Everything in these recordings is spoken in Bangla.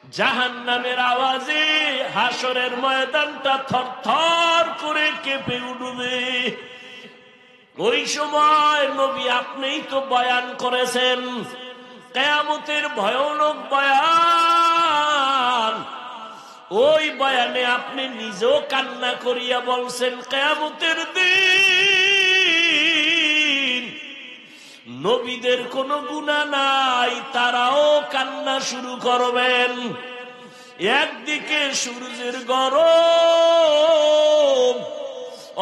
জাহান্নামের আওয়াজে হাসরের ময়দানটা থরথর করে কেঁপে উঠবে। ওই সময় নবী আপনিই তো বয়ান করেছেন কিয়ামতের ভয়ানক বয়ান। ওই বয়ানে আপনি নিজেও কান্না করিয়া বলছেন কিয়ামতের দিন নবীদের কোনো গুনাহ নাই, তারাও কান্না শুরু করবেন। একদিকে সূর্যের গরম,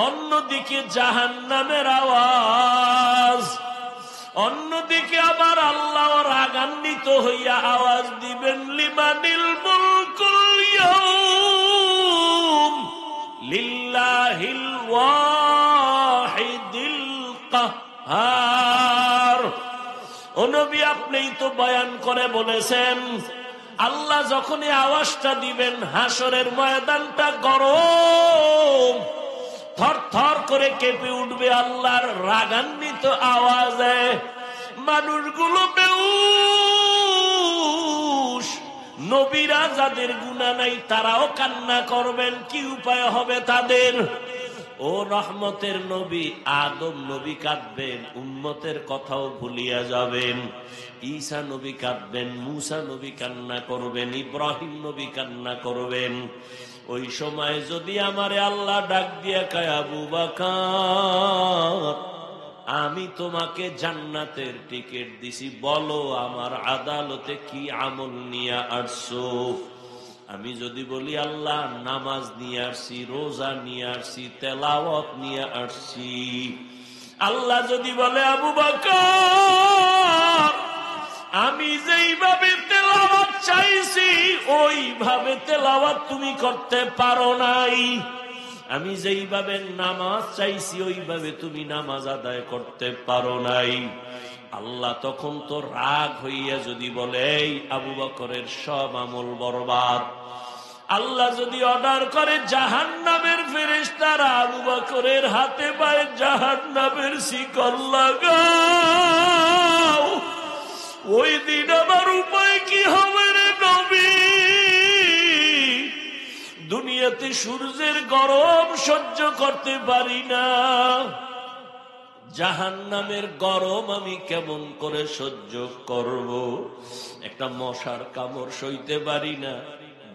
অন্যদিকে জাহান্নামের আওয়াজ, অন্যদিকে আবার আল্লাহ রাগান্বিত হইয়া আওয়াজ দিবেন লিমানিল মুলকুল ইয়াউম লিল্লাহিল ওয়াহিদিল কাহ্হার। ও নবী আপনিই তো বয়ান করে বলেছেন আল্লাহ যখনই আওয়াজটা দিবেন হাসরের ময়দানটা গরম, থরথর করে কেঁপে উঠবে আল্লাহর রাগান্বিত আওয়াজে। মানুষগুলো বেহুশ, নবীরা যাদের গুনাহ নাই তারাও কান্না করবেন। কি উপায় হবে তাদের? ও রহমতের নবী আদম নবী কাঁদবেন, উম্মতের কথাও ভুলিয়া যাবেন। ঈসা নবী কাঁদবেন, মুসা নবী কান্না করবেন, ইব্রাহিম নবী কান্না করবেন। ওই সময় যদি আমারে আল্লাহ ডাক দিয়া কয় আবু বকর আমি তোমাকে জান্নাতের টিকিট দিছি, বলো আমার আদালতে কি আমল নিয়ে আসছো? আমি যদি বলি আল্লাহ নামাজ নিয়ে আসছি, রোজা নিয়ে আসছি, তেলাওয়াত নিয়ে আসছি, আল্লাহ যদি বলে আবু বকর আমি যেইভাবে তেলাওয়াত চাইছি ওইভাবে তেলাওয়াত তুমি করতে পারো নাই, আমি যেইভাবে নামাজ চাইছি ওইভাবে তুমি নামাজ আদায় করতে পারো নাই, আল্লাহ তখন তো রাগ হইয়া যদি বলে এই আবু বকরের সব আমল বরবাদ। আল্লাহ যদি অর্ডার করে জাহান্নামের ফেরেশতারা আবু বকরের হাতে পায়ে জাহান্নামের শিকল লাগাও, ওই দিন আমার উপায় কি হবে রে নবী? দুনিয়াতে সূর্যের গরম সহ্য করতে পারি না, জাহান্নামের গরম আমি কেমন করে সহ্য করব? একটা মশার কামড় সইতে পারি না,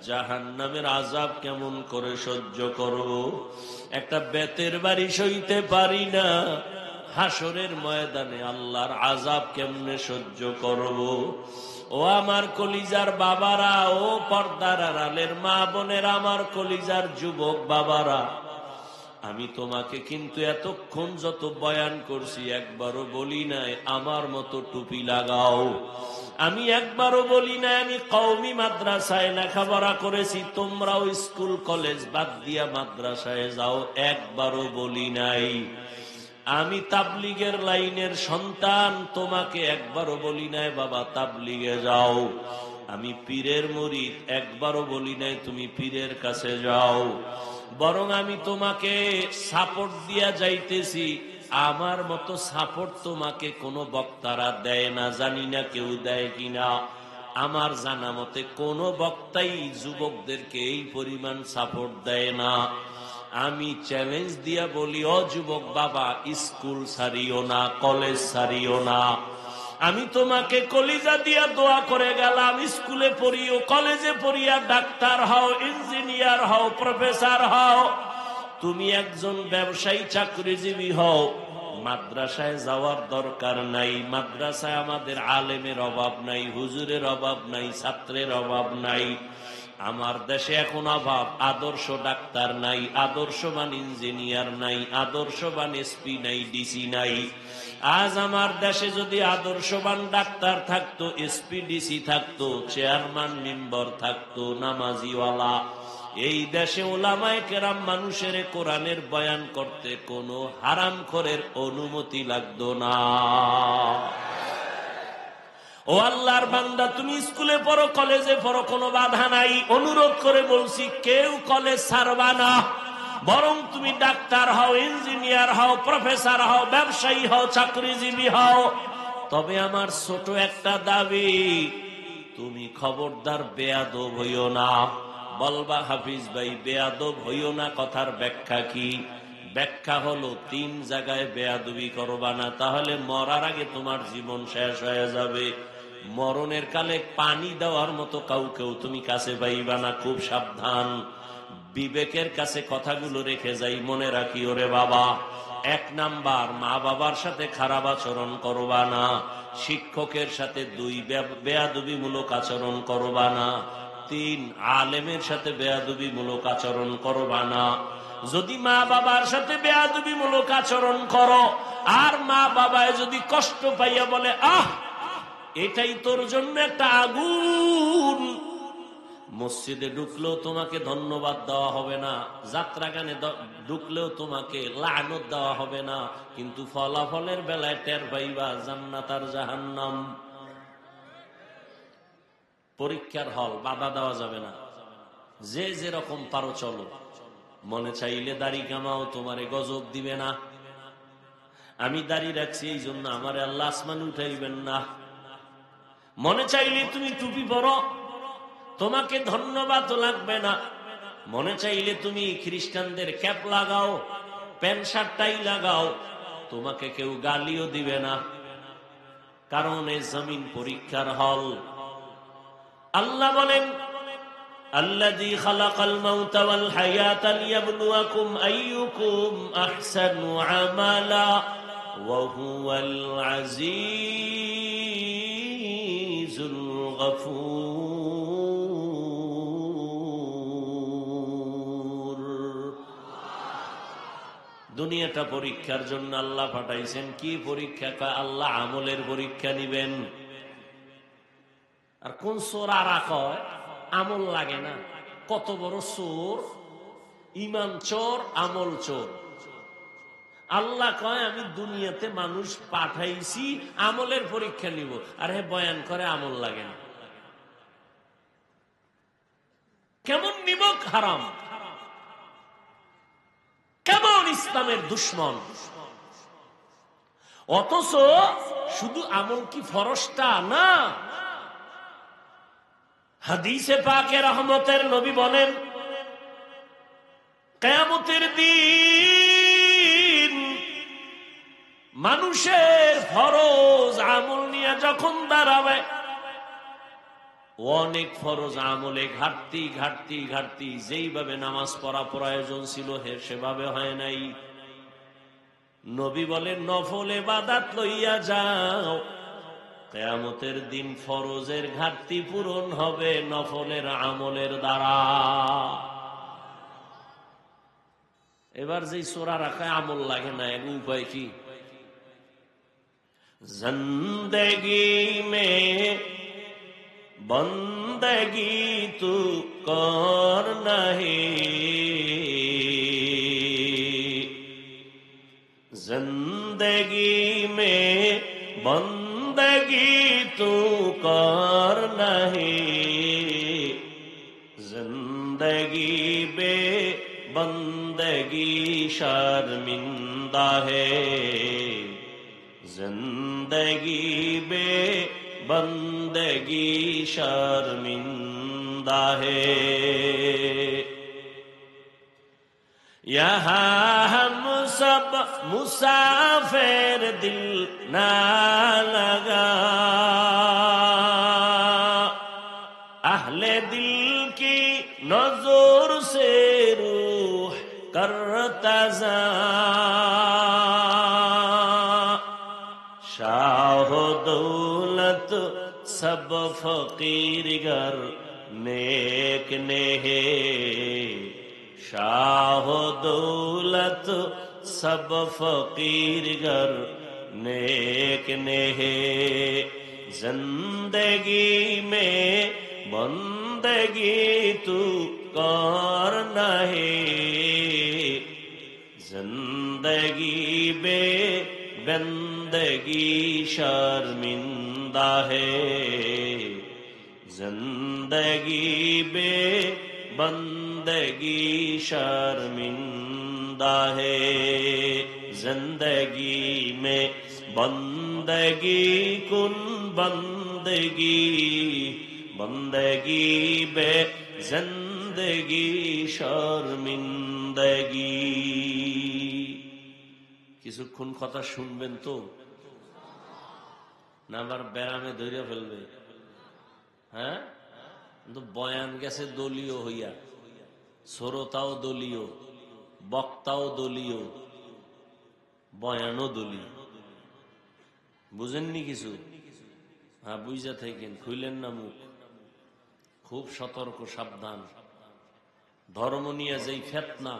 জাহান্নামের আযাব কেমন করে সহ্য করব? একটা বেতের বাড়ি সইতে পারি না, হাসরের ময়দানে আল্লাহর আযাব কেমনে সহ্য করব? ও আমার কলিজার বাবারা, ও পর্দার আড়ালের মা বোনের, আমার কলিজার যুবক বাবারা, আমি তোমাকে কিন্তু এতক্ষণ যত বয়ান করছি একবারও বলি নাই আমার মতো টুপি লাগাও, আমি একবারও বলি নাই আমি কওমি মাদ্রাসায় লেখাপড়া করেছি তোমরাও স্কুল কলেজ বাদ দিয়া মাদ্রাসায় যাও, একবারও বলি নাই আমি তাবলিগের লাইনের সন্তান, তোমাকে একবারও বলি নাই বাবা তাবলিগে যাও, আমি পীরের মুরিদ, একবারও বলি নাই তুমি পীরের কাছে যাও, বরং আমি তোমাকে সাপোর্ট দিয়া যাইতেছি, আমার মতো সাপোর্ট তোমাকে কোনো বক্তারা দেয় না, জানি না কেউ দেয় কিনা, আমার জানা মতে কোনো বক্তাই যুবকদেরকে এই পরিমাণ সাপোর্ট দেয় না। আমি চ্যালেঞ্জ দিয়া বলি ও যুবক বাবা স্কুল ছাড়িও না, কলেজ ছাড়িও না, আমি তোমাকে কলিজা দিয়া দোয়া করে গেলাম, স্কুলে পড়িও, কলেজে পড়িয়া ডাক্তার হও, ইঞ্জিনিয়ার হও, প্রফেসর হও, তুমি একজন ব্যবসায়ী চাকরিজীবী হও, মাদ্রাসায় যাওয়ার দরকার নাই, মাদ্রাসায় আমাদের আলেমের অভাব নাই, হুজুরের অভাব নাই, ছাত্রের অভাব নাই, আমার দেশে এখন অভাব আদর্শ ডাক্তার নাই, আদর্শবান ইঞ্জিনিয়ার নাই, আদর্শবান এসপি নাই, ডিসি নাই। আজ আমার দেশে যদি আদর্শবান ডাক্তার থাকতো, এসপি ডিসি থাকতো, চেয়ারম্যান মেম্বার থাকতো, নামাজিওয়ালা, এই দেশে ওলামায়ে কেরাম মানুষের কোরআনের বয়ান করতে কোনো হারামখোরের অনুমতি লাগতো না। ও আল্লাহর বান্দা তুমি স্কুলে পড়ো, কলেজে পড়ো, কোনো বাধা নাই, অনুরোধ করে বলছি কেউ কলেজ ছাড়বা না, বরং তুমি ডাক্তার হও, ইঞ্জিনিয়ার হও, প্রফেসর হও, ব্যবসায়ী হও, চাকরিজীবী হও, তবে আমার ছোট একটা দাবি, তুমি খবরদার বেয়াদব হইও না। বলবা হাফিজ ভাই বেয়াদব হইও না কথার ব্যাখ্যা কি? ব্যাখ্যা হলো 3 জায়গায় বেয়াদবি করবা না, তাহলে মরার আগে তোমার জীবন শেষ হয়ে যাবে। মরণের কালে পানি দেওয়ার মতো কাউকেও তুমি কাছে পাইবা না, খুব সাবধান। বিবেকের কাছে কথাগুলো রেখে যাই, মনে রাখি ওরে বাবা। 1 নাম্বার, মা বাবার সাথে খারাপ আচরণ করবা না। শিক্ষকের সাথে 2 বেয়াদবিমূলক আচরণ করবা না। 3 আলেমের সাথে বেয়াদবিমূলক আচরণ করবা না। যদি মা বাবার সাথে বেয়াদবিমূলক আচরণ করো আর মা বাবায় যদি কষ্ট পাইয়া বলে আহ এটাই তোর জন্য একটা আগুন, মসজিদে ঢুকলেও তোমাকে ধন্যবাদ দেওয়া হবে না, যাত্রা গানে ঢুকলেও তোমাকে লানত দেওয়া হবে না, কিন্তু ফলাফলের বেলায় টের পাইবা জান্নাত আর জাহান্নাম। পরীক্ষার হল, বাধা দেওয়া যাবে না। যে যেরকম পারো চলো। মনে চাইলে দাড়ি কামাও, তোমারে গজব দিবে না। আমি দাড়ি রাখছি এই জন্য আমারে আল্লাহ আসমান উঠাইবেন না। মনে চাইলে তুমি টুপি পরো, তোমাকে ধন্যবাদ লাগবে না। মনে চাইলে তুমি খ্রিস্টানদের ক্যাপ লাগাও, প্যান্ট শার্ট টাই লাগাও, তোমাকে কেউ গালিও দিবে না, কারণ এই জমিন পরীক্ষার হল। আল্লাহ বলেন আল্লাযী খালাকাল মাউতা ওয়াল হায়াতা লিয়াবলুয়াকুম আইয়ুকুম আহসানু আমালা ওয়া হুয়াল আজিজুল গফুর। দুনিয়াটা পরীক্ষার জন্য আল্লাহ পাঠাইছেন। কি পরীক্ষা? আল্লাহ আমলের পরীক্ষা নিবেন। আর কোন চোর আর কয় আমল লাগে না? কত বড় চোর! ইমান চোর, আমল চোর। আল্লাহ কয় আমি দুনিয়াতে মানুষ পাঠাইছি আমলের পরীক্ষা নিব, আর হে বয়ান করে আমল লাগে না। কেমন নিমক হারাম, কেমন ইসলামের দুশ্মন! অথচ শুধু আমল কি ফরজটা না? হাদিসে পাকে রহমতের নবী বলেন কিয়ামতের দিন মানুষের ফরজ আমল নিয়ে যখন দাঁড়াবে, অনেক ফরজ আমলে ঘাটতি ঘাটতি ঘাটতি, যেইভাবে নামাজ পড়া প্রয়োজন ছিল সেভাবে হয় নাই। নবী বলেন নফল ইবাদত লইয়া যাও, কিয়ামতের দিন ফরজের ঘাটতি পূরণ হবে নফলের আমলের দ্বারা। এবার যে সূরা রাখায় আমল লাগে না, এর উপায় কি? জিন্দেগি মে বন্দগি তু কর নাহি, জিন্দেগি মে বন্দগি তু কর নাহি, জিন্দগি বে বন্দগি শর্মিন্দা হে, জিন্দগি বে বন্দগি শর্মিন্দা হে। यहाँ हम सब मुसाफिर दिल ना लगा, अहले दिल की नजर से रूह करता जा, शाह दौलत सब फकीर गर नेक ने है, शाह दौलत सब फकीर गर नेक ने है, जिंदगी में बंदगी तू कर नहीं, जिंदगी बे बंदगी शर्मिंदा है, जिंदगी बे बंदगी शर्मिंदा है, जिंदगी में बंदगी कुन बंदगी বন্দেগি বে জিন্দেগি শর্মিন্দগি। কিছুক্ষণ কথা শুনবেন তো, না আবার ব্যারামে ধরে ফেলবে? হ্যাঁ, কিন্তু বয়ান গেছে দলীয় হইয়া, শ্রোতাও দলীয়, বক্তাও দলীয়, বয়ানও দলীয়। বুঝেননি কিছু? হ্যাঁ, বুঝা থাকেন, খুইলেন না মুখ। খুব সতর্ক, সাবধান। ধর্ম নিয়ে যেই ফেতনা,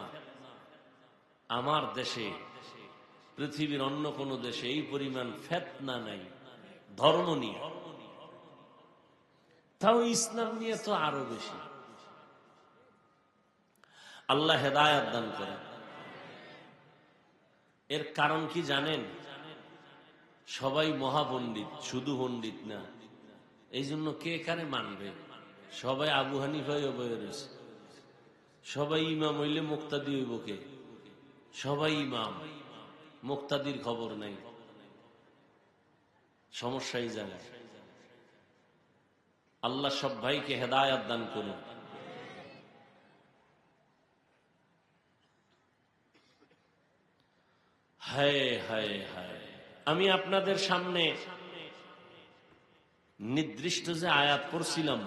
আমার দেশে, পৃথিবীর অন্য কোন দেশে এই পরিমাণ ফেতনা নাই ধর্ম নিয়ে। তাও ইসলাম নিয়ে তো আরো বেশি। আল্লাহ হেদায়েত দান করেন। এর কারণ কি জানেন? সবাই মহাপণ্ডিত, শুধু পণ্ডিত না। এই জন্য কে কারে মানবে? সবাই আবু হানিফাই বয়ে রয়েছে। সবাই ইমাম হইলে মুক্তাদি হইব কে? সবাই ইমাম, মুক্তাদির খবর নাই। সমস্যাই জানে। আল্লাহ সব ভাইকে হেদায়েত দান করুন। হায় হায় হায়, আমি আপনাদের সামনে নির্দিষ্ট যে আয়াত পড়ছিলাম,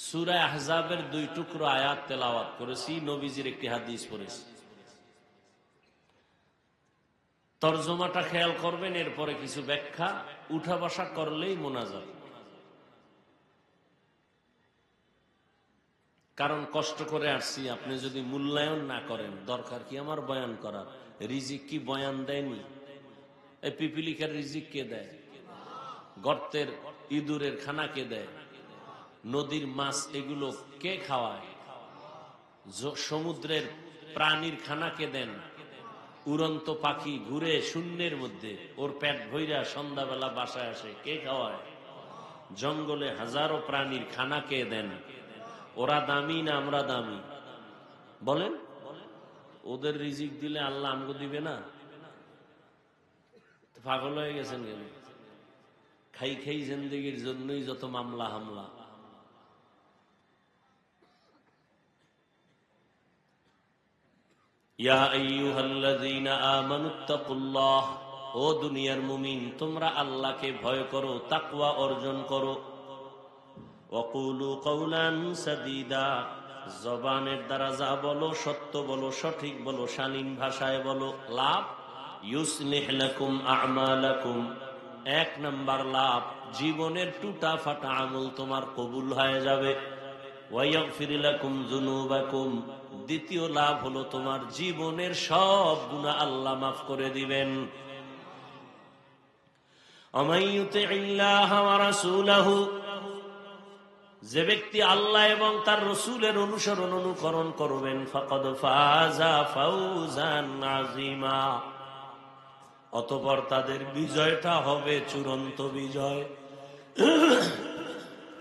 সূরা আহজাবের 2 টুকরো আয়াত তেলাওয়াত করেছি, নবীজির একটি হাদিস পড়েছি। তরজমাটা খেয়াল করবেন, এরপরে কিছু ব্যাখ্যা, উঠা বসা করলেই মোনাজাত। কারণ কষ্ট করে আসছি, আপনি যদি মূল্যায়ন না করেন, দরকার কি আমার বয়ান করার? রিজিক কি বয়ান দেয়নি? এই পিপিলিকার রিজিক কে দেয়? গর্তের ইঁদুরের খানা কে দেয়? নদীর মাছ এগুলো কে খাওয়ায়? সমুদ্রের প্রাণীর খানা কে দেন? উড়ন্ত পাখি ঘুরে শূন্যের মধ্যে, ওর পেট ভইরা সন্ধ্যাবেলা বাসায় আসে, কে খাওয়ায়? জঙ্গলে হাজারো প্রাণীর খানা কে দেন? ওরা দামি না আমরা দামি? বলেন। ওদের রিজিক দিলে আল্লাহ আমগো দিবে না? পাগল হয়ে গেছেন কেন? খাই খাই জিন্দেগির জন্যই যত মামলা হামলা। ইয়া আইয়ুহাল্লাযীনা আমানুত্তাকুল্লাহ, ও দুনিয়ার মুমিন, তোমরা আল্লাহকে ভয় করো, তাকওয়া অর্জন করো। ওয়াকুলু কাওলান সাদীদা, জবানের দ্বারা যা বলো সত্য বলো, সঠিক বলো, শালীন ভাষায় বলো। লাভ, ইউসলিহ লাকুম আ'মালাকুম, 1 নাম্বার লাভ, জীবনের টুটা ফাটা আমল তোমার কবুল হয়ে যাবে। ওয়ায়াগফির লাকুম যুনুবাকুম, দ্বিতীয় লাভ হলো তোমার জীবনের সব গুনাহ আল্লাহ মাফ করে দিবেন। আমাইয়ুতিল্লাহ ওয়া রাসূলাহু, যে ব্যক্তি আল্লাহ এবং তার রাসূলের অনুসরণ অনুকরণ করবেন, ফাকাদ ফাজা ফাওজান আযীমা, অতঃপর তাদের বিজয়টা হবে চূড়ান্ত বিজয়।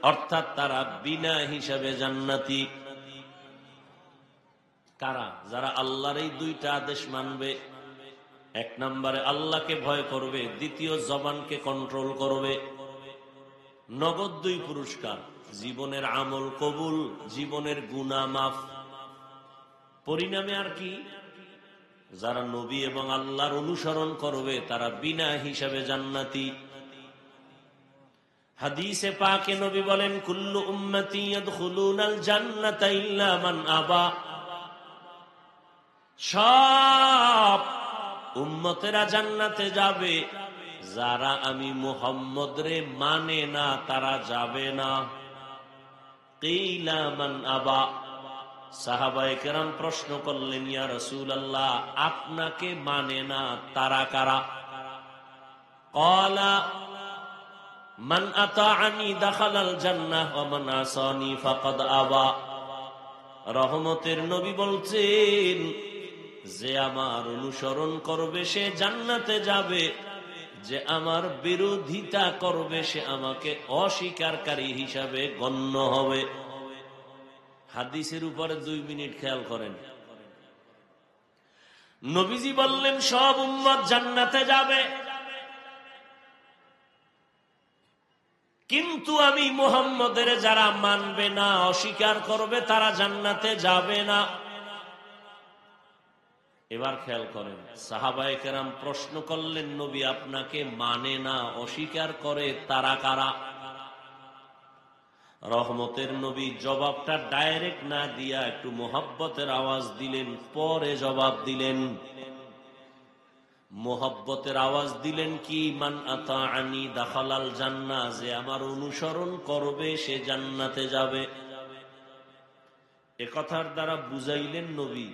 অর্থাৎ তারা বিনা হিসাবে জান্নাতি। কারা? যারা আল্লাহর এই 2টা আদেশ মানবে। 1 নম্বরে আল্লাহকে ভয় করবে, দ্বিতীয় জবানকে কন্ট্রোল করবে। নগদ 2 পুরস্কার, জীবনের আমল কবুল, জীবনের গুনাহ মাফ। পরিণামে আর কি? যারা নবী এবং আল্লাহর অনুসরণ করবে তারা বিনা হিসাবে জান্নাতি। হাদিসে পাকে নবী বলেন, কুল্লু উম্মতি ইয়াদখুলুনাল জান্নাতা ইল্লা মান আবা, সব উম্মতেরা জান্নাতে যাবে, যারা আমি মুহাম্মদ রে মানে না তারা যাবে না। কিলা মান আবা, সাহাবায়ে কেরাম প্রশ্ন করলেন, ইয়া রাসূলুল্লাহ, আপনাকে মানে না তারা কারা? ক্বালা মান আতাআনি দাখালাল জান্নাহ ওয়া মান আসানি ফাকাদ আবা। রহমতের নবী বলছেন, যে আমার অনুসরণ করবে সে জান্নাতে যাবে, যে আমার বিরোধিতা করবে সে আমাকে অস্বীকারী হিসাবে গণ্য হবে। হাদিসের উপরে 2 মিনিট খেয়াল করেন। নবীজি বললেন সব উম্মত জান্নাতে যাবে, কিন্তু আমি মুহাম্মদের যারা মানবে না, অস্বীকার করবে, তারা জান্নাতে যাবে না। এবার খেয়াল করেন, সাহাবায়ে কেরাম প্রশ্ন করলেন, নবী আপনাকে মানে না, অস্বীকার করে, তারা কারা? রহমতের নবী জবাবটা ডাইরেক্ট না দিয়া একটু মোহাব্বতের আওয়াজ দিলেন, পরে জবাব দিলেন। মোহাব্বতের আওয়াজ দিলেন কি? মান আতাআনি দাখালাল জান্নাহ, যে আমার অনুসরণ করবে সে জান্নাতে যাবে। এ কথার দ্বারা বুঝাইলেন নবী,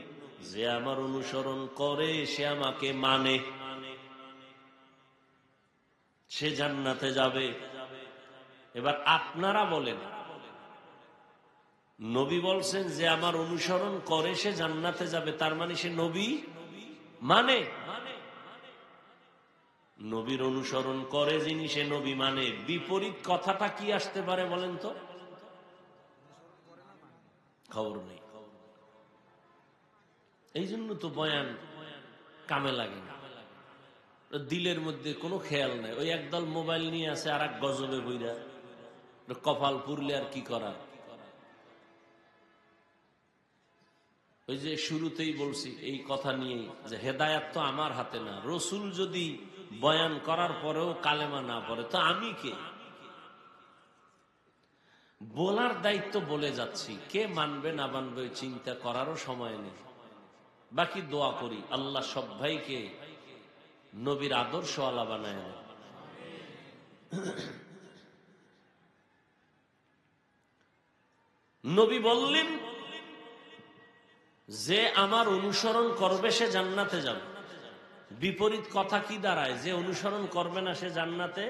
যে আমার অনুসরণ করে সে আমাকে মানে, সে জান্নাতে যাবে। এবার আপনারা বলেন, নবী বলছেন যে আমার অনুসরণ করে সে জান্নাতে যাবে, তার মানে সে নবী মানে? নবীর অনুসরণ করে যিনি, সে নবী মানে। বিপরীত কথাটা কি আসতে পারে বলেন তো? খবর নেই। এই জন্য তো বয়ান কামে লাগে না, দিলের মধ্যে কোনো খেয়াল নাই। ওই একদল মোবাইল নিয়ে আছে, আর এক গজবে বইরা, কপাল পুরলে আর কি করার। ওই যে শুরুতেই বলছি এই কথা নিয়ে, যে হেদায়াত তো আমার হাতে না। রসুল যদি বয়ান করার পরেও কালেমা না পড়ে তো আমি কে? বলার দায়িত্ব বলে যাচ্ছি, কে মানবে না মানবে চিন্তা করারও সময় নেই। বাকি দোয়া করি আল্লাহ সব ভাইকে নবীর আদর্শ আলা বানায় দেন। নবী বললেন, যে আমার অনুসরণ করবে সে জান্নাতে যাবে। বিপরীত কথা কি দাঁড়ায়? যে অনুসরণ করবে না সে জান্নাতে।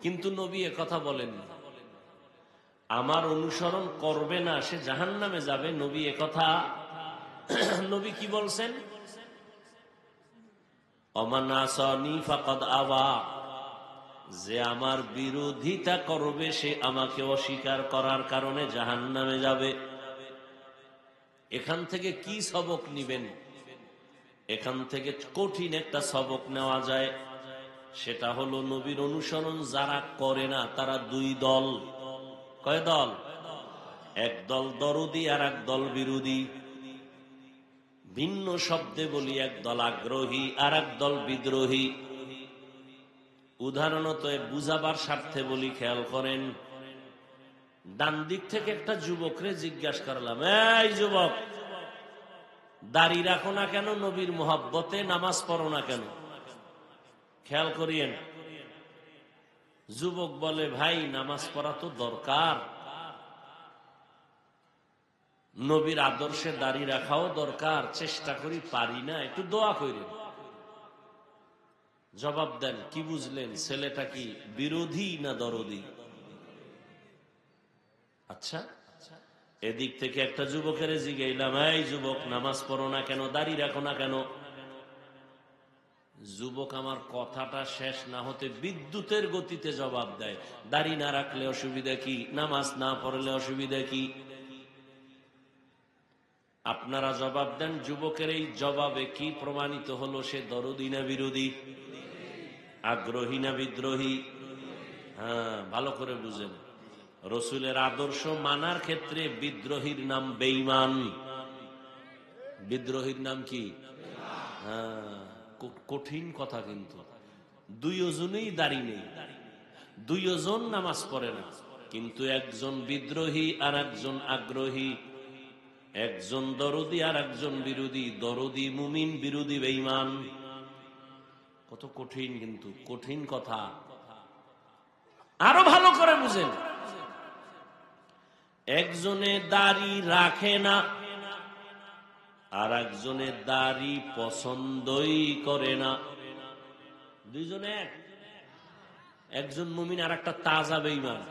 কিন্তু নবী এ কথা বলেন, আমার অনুসরণ করবে না সে জাহান্নামে যাবে। নবী এ কথা, নবী কি বলছেন? ওমান আসানি ফাকাদ আবা, যে আমার বিরোধিতা করবে সে আমাকে অস্বীকার করার কারণে জাহান্নামে যাবে। এখান থেকে কি সবক নিবেন? এখান থেকে কঠিন একটা সবক নেওয়া যায়, সেটা হলো নবীর অনুসরণ যারা করে না তারা দুই দল। কয় দল? এক দল দরদি আর এক দল বিরোধী। ভিন্ন শব্দে বলি, এক দল আগ্রহী আর এক দল বিদ্রোহী। উদাহরণত বুঝাবার স্বার্থে বলি, খেয়াল করেন। ডান দিক থেকে একটা যুবকরে জিজ্ঞাসা করলাম, এই যুবক, দাড়ি রাখো না কেন? নবীর মোহাব্বতে নামাজ পড়ো না কেন? খেয়াল করিয়েন। যুবক বলে, ভাই নামাজ পড়া তো দরকার, নবীর আদর্শে দাড়ি রাখাও দরকার, চেষ্টা করি, পারি না, একটু দোয়া করেন। জবাব দেন, কি বুঝলেন? ছেলেটা কি বিরোধী না দরদি? আচ্ছা, এদিক থেকে একটা যুবকের জিজ্ঞাইলাম, এই যুবক, নামাজ পড়ো না কেন, দাড়ি রাখো না কেন? যুবক আমার কথাটা শেষ না হতে বিদ্যুতের গতিতে জবাব দেয়, দাড়ি না রাখলে অসুবিধা কি, নামাজ না পড়লে অসুবিধা কি? আপনারা জবাব দেন, যুবকের এই জবাবে কি প্রমাণিত হলো? সে দরদি না বিরোধী? আগ্রহী না বিদ্রোহী? হ্যাঁ, ভালো করে বুঝেন। রসুলের আদর্শ মানার ক্ষেত্রে বিদ্রোহীর নাম বেঈমান। বিদ্রোহীর নাম কি? হ্যাঁ, কঠিন কথা। কিন্তু দুইজনেই দাড়ি নেই, দুইজন নামাজ পড়ে না, কিন্তু একজন বিদ্রোহী আর একজন আগ্রহী, একজন দরদি আর একজন বিরোধী। দরদি মুমিন, বিরোধী বেঈমান। কত কঠিন, কিন্তু কঠিন কথা। আরো ভালো করে বুঝেন, একজনে দাড়ি রাখে না আর একজনে দাড়ি পছন্দই করে না। দুইজনে এক, একজন মুমিন আর একটা তাজা বেঈমান।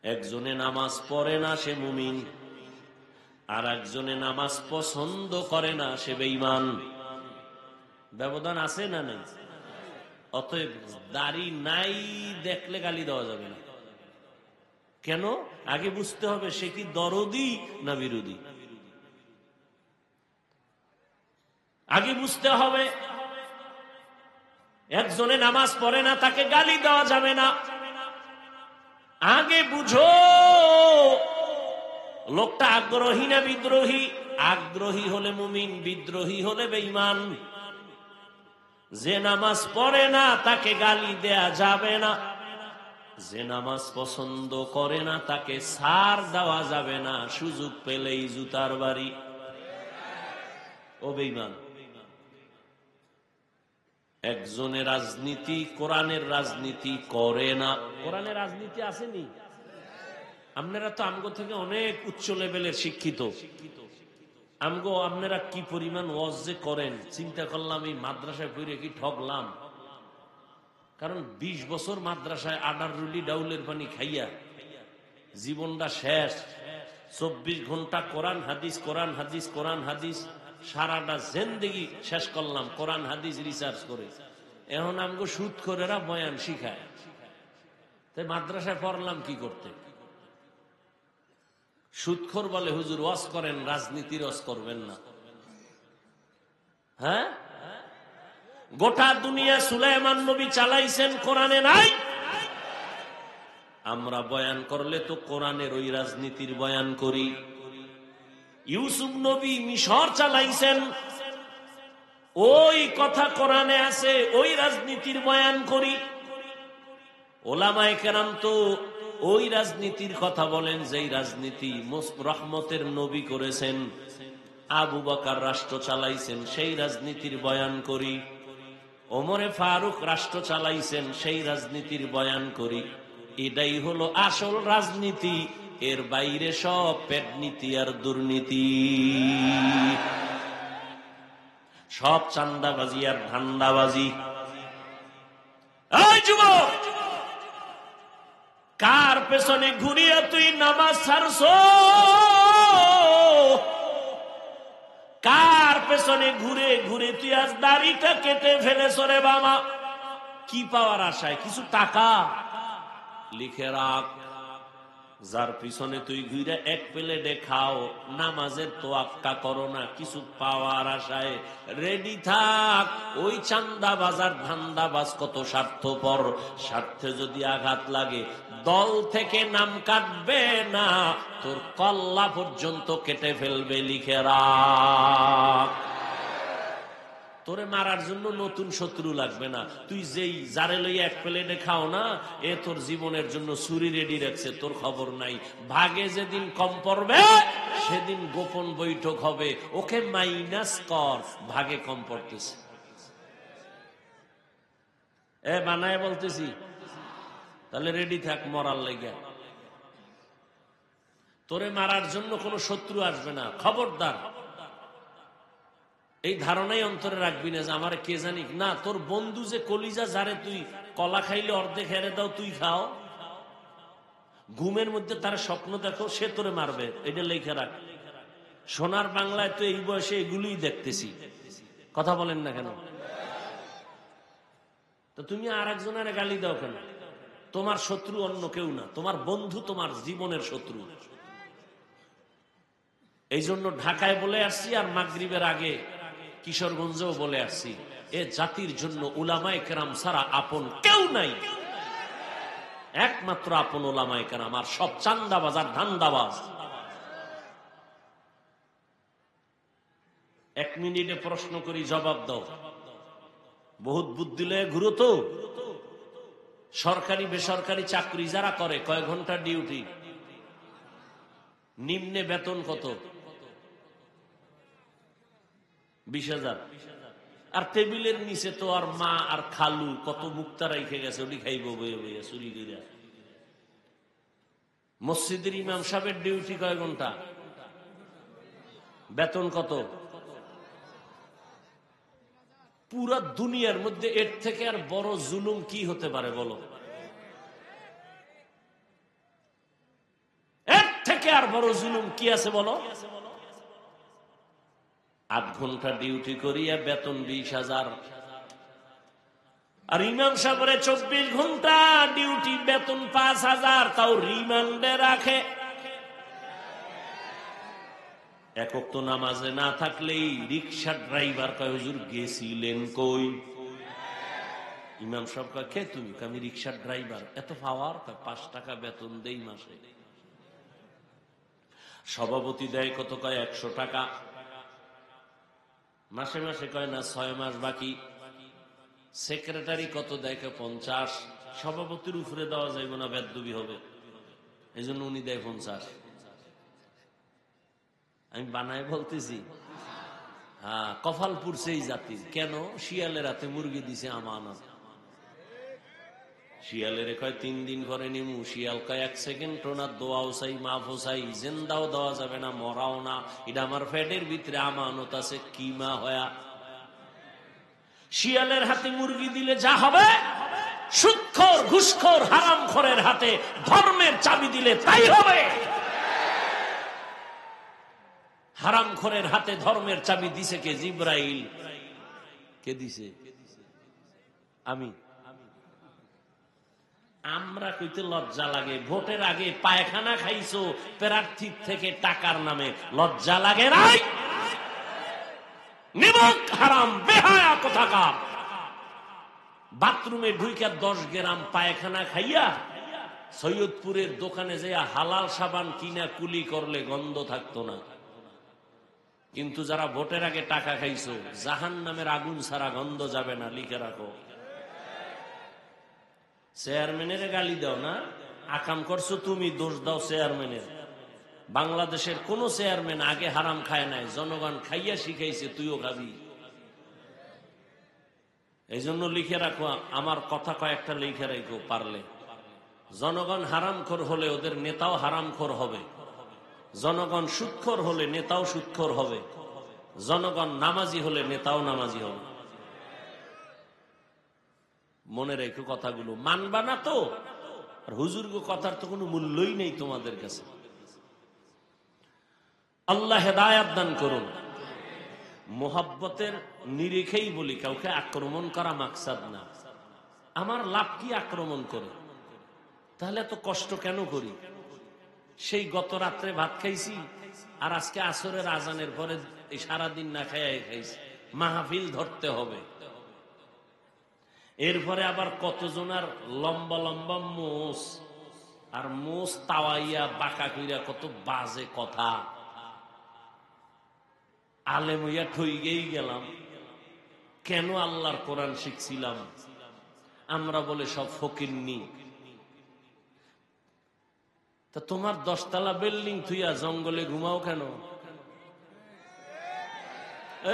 একজনে নামাজ পড়ে না, সে মুমিন, আর একজনে নামাজ পছন্দ করে না, সে বেঈমান। ব্যবধান আছে না নেই? অতএব দাড়ি নাই দেখলে গালি দেওয়া যাবে না। কেন? আগে বুঝতে হবে সে কি দরদি না বিরোধী। আগে বুঝতে হবে। একজনে নামাজ পড়ে না, তাকে গালি দেওয়া যাবে না। আগে বুঝো লোকটা আগ্রহী না বিদ্রোহী। আগ্রহী হলে মুমিন, বিদ্রোহী হলে বেঈমান। যে নামাজ পড়ে না তাকে গালি দেয়া যাবে না, যে নামাজ পছন্দ করে না তাকে ছাড় দেওয়া যাবে না, সুযোগ পেলেই জুতার বাড়ি। ও বেঈমান। একজনের রাজনীতি কোরআনের রাজনীতি করে না। কোরআনের রাজনীতি আসেনি? আপনারা তো আমগো থেকে অনেক উচ্চ লেভেলের শিক্ষিত। আমগো আপনারা কি পরিমাণ ওয়াজ যে করেন, চিন্তা করলাম এই মাদ্রাসায় পড়ে কি ঠকলাম। কারণ 20 বছর মাদ্রাসায় আডার রুলি ডাউলের পানি খাইয়া জীবনটা শেষ। 24 ঘন্টা কোরআন হাদিস, কোরআন হাদিস, কোরআন হাদিস, সারাটা জিন্দেগি শেষ করলাম কোরআন হাদিস রিসার্চ করে। এখন আমগো সুদ করেরা বয়ান শিখায়, তাই মাদ্রাসায় পড়লাম কি করতে? সুদখোর বলে হুজুর ওয়াজ করেন, রাজনীতির ওয়াজ করবেন না। হ্যাঁ, গোটা দুনিয়া সুলাইমান নবী চালাইছেন, কোরআনে নাই। আমরা বয়ান করলে তো কোরআনের ওই রাজনীতির বয়ান করি। ইউসুফ নবী মিশর চালাইছেন, ওই কথা কোরআনে আছে, ওই রাজনীতির বয়ান করি। ওলামায়ে কেরাম তো ওই রাজনীতির কথা বলেন যেই রাজনীতি রহমতের নবী করেছেন। আবু বকর রাষ্ট্র চালাইছেন, সেই রাজনীতির বয়ান করি। ওমরে ফারুক রাষ্ট্র চালাইছেন, সেই রাজনীতির বয়ান করি। এটাই হলো আসল রাজনীতি। এর বাইরে সব পেটনীতি আর দুর্নীতি, সব চান্দাবাজি আর ধান্দাবাজি। এই যুবক, কার পেছনে ঘুরিয়া তুই নামাজ ছাড়ছো? কার পেছনে ঘুরে ঘুরে তুই আজ দাড়িটা কেটে ফেলেছ রে বাবা? কি পাওয়ার আশায়? কিছু টাকা? লিখে রাখ, যার পিছনে তুই ঘুরে এক প্লেটে খাও, নামাজের তোয়াক্কা করো না, কিছু পাওয়ার আশায় রেডি থাক। ওই চান্দাবাজ আর ধান্দাবাজ কত স্বার্থপর। স্বার্থে যদি আঘাত লাগে দল থেকে নাম কাটবে না, তোর কল্লা পর্যন্ত কেটে ফেলবে। লিখে রাখ, তোরে মারার জন্য নতুন শত্রু লাগবে না। তুই যেই যারে লইয়া এক প্লেটে খাও না, এ তোর জীবনের জন্য ছুরি রেডি রাখছে, তোর খবর নাই। ভাগে যেদিন কম পড়বে সেদিন গোপন বৈঠক হবে, ওকে মাইনাস কর, ভাগে কম পড়তেছে। এ বানায় বলতেছি, তাহলে রেডি থাক মরার লেগে। তোরে মারার জন্য কোন শত্রু আসবে না, খবরদার। এই ধারণাই অন্তরে রাখবি না যে আমার কে জানি না। তোর বন্ধু যে কলিজা, যারে তুই কলা খাইলে অর্ধেক হেরে দাও, তুই খাও, ঘুমের মধ্যে তার স্বপ্ন দেখো, সে তোরে মারবে। এটা লেখা রাখ। সোনার বাংলায় তো এই বয়সে এগুলোই দেখতেছি। কথা বলেন না কেন? তো তুমি আর একজনের গালি দাও কেন? তোমার শত্রু অন্য কেউ না, তোমার বন্ধু তোমার জীবনের শত্রু। এই জন্য ঢাকায় বলে আসছি, আর মাগরিবের আগে কিশোরগঞ্জেও বলে আসছি, এ জাতির জন্য উলামায়ে কেরাম ছাড়া আপন কেউ নাই। একমাত্র আপন উলামায়ে কেরাম, আর সব চান্দাবাজ আর ধান্দাবাজ। 1 মিনিটে প্রশ্ন করি, জবাব দাও। বহুত বুদ্ধি লয়ে ঘুরো তো। সরকারি বেসরকারি চাকরি যারা করে, কয় ঘন্টা ডিউটি? নিম্নে বেতন কত? 20,000। আর টেবিলের নিচে তো আর মা আর খালু কত মুক্তা রাইখে গেছে, ওটি খাইব বয়ে বয়ে চুরি করে। মসজিদের ইমাম সাহেবের ডিউটি কয় ঘন্টা? বেতন কত? পুরা দুনিয়ার মধ্যে এর থেকে আর বড় জুলুম কি হতে পারে বলো? এর থেকে আর বড় জুলুম কি আছে বলো? 8 ঘন্টা ডিউটি করিয়া বেতন 20,000, আর ইমাম সাহেবের 24 ঘন্টা ডিউটি, বেতন 5,000, তাও রিমান্ডে রাখে। একক তো নামাজে না থাকলেই রিক্সা ড্রাইভার কয় হুজুর গেছিলেন কই? ইমাম সাহেব কয়, কে তুমি? আমি রিক্সার ড্রাইভার। এত পাওয়ার? 5 টাকা বেতন দেই মাসে। সভাপতি দেয় কত? কয় 100 টাকা মাসে মাসে। কয় না, 6 মাস বাকি। সেক্রেটারি কত দেয়? 50। সভাপতির উপরে দেওয়া যাইব না, বেদবি হবে, এই জন্য উনি দেয় 50। আমি বানায় বলতেছি। হ্যাঁ, কপাল পুড়ছে এই জাতির। কেন? শিয়ালের হাতে মুরগি দিছে আমানত। শিয়ালের কয় 3 দিন পরে নিমু। শিয়াল কয় 1 সেকেন্ড না, দোয়াও চাই, মাফও চাই, জিন্দাও দেওয়া যাবে না, মরাও না, এটা আমার পেটের ভিতরে আমানত আছে, কি মা হয়া। শিয়ালের হাতে মুরগি দিলে যা হবে, সুদখোর, ঘুষখোর, হারামখোরের হাতে ধর্মের চাবি দিলে তাই হবে। হারামখোরের হাতে ধর্মের চাবি দিছে কে? জিবরাইল। কে দিছে? আমি। আমরা কইতে লজ্জা লাগে। ভোটের আগে পায়খানা খাইছো প্রার্থীর থেকে টাকার নামে, লজ্জা লাগে নাই? নিমক হারাম, বেহায়া কোথাকার। বাথরুমে ঢুইকা 10 গ্রাম পায়খানা খাইয়া সৈয়দপুরের দোকানে যাইয়া হালাল সাবান কিনা কুলি করলে গন্ধ থাকতো না। কিন্তু যারা ভোটের আগে টাকা খাইছো, জাহান্নামের আগুন ছাড়া গন্ধ যাবে না, লিখে রাখো। চেয়ারম্যানের গালি দাও না, আকাম করছো তুমি, দোষ দাও চেয়ারম্যানের। বাংলাদেশের কোন চেয়ারম্যান আগে হারাম খায় নাই, জনগণ খাইয়া শিখাইছে, তুইও খাবি। এই জন্য লিখে রাখো, আমার কথা কয়েকটা লিখে রাখো পারলে। জনগণ হারামখোর হলে ওদের নেতাও হারামখোর হবে, জনগণ সুদখোর হলে নেতাও সুদখোর হবে, জনগণ নামাজি হলে নেতাও নামাজি হবে। মনে রেখো কথাগুলো, মানবা না তো। আর হুজুরগো কথার তো কোনো মূল্যই নেই তোমাদের কাছে। আল্লাহ হেদায়াত দান করুন। মোহাব্বতের নিরিখেই বলি, কাউকে আক্রমণ করা মাকসাদ না। আমার লাভ কি আক্রমণ করে? তাহলে এত কষ্ট কেন করি? সেই গত রাত্রে ভাত খাইছি, আর আজকে আসরের আজানের পরে সারাদিন না খাইয়া খাইছি। মাহফিল ধরতে হবে। এরপরে আবার কতজনার লম্বা লম্বা মোষ, আর মোষ তাওয়াইয়া বাঁকা কইরা কত বাজে কথা। আলেম হইয়া ঠইগেই গেলাম। কেন? আল্লাহর কোরআন শিখছিলাম। আমরা বলে সব ফকিন্নি। তা তোমার 10 তলা বিল্ডিং থুইয়া জঙ্গলে ঘুমাও কেন?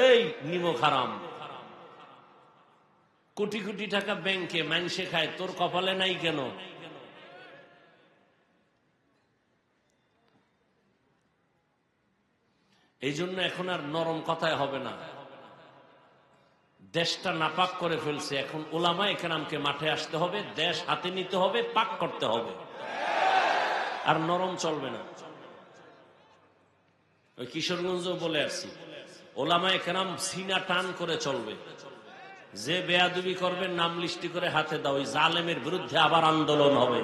এই নিমক হারাম। কোটি কোটি টাকা ব্যাংকে মাইনসে খায়, তোর কপালে নাই কেন? এই জন্য এখন আর নরম কথায় হবে না। দেশটা নাপাক করে ফেলছে, এখন ওলামায়ে কেরামকে মাঠে আসতে হবে, দেশ হাতে নিতে হবে, পাক করতে হবে, আর নরম চলবে না। ওই কিশোরগঞ্জ বলে আসছি, ওলামায়ে কেরাম সিনা টান করে চলবে। যে বেয়াদবি করবে নাম লিস্টি করে হাতে দাও, ওই জালেমের বিরুদ্ধে আবার আন্দোলন হবে।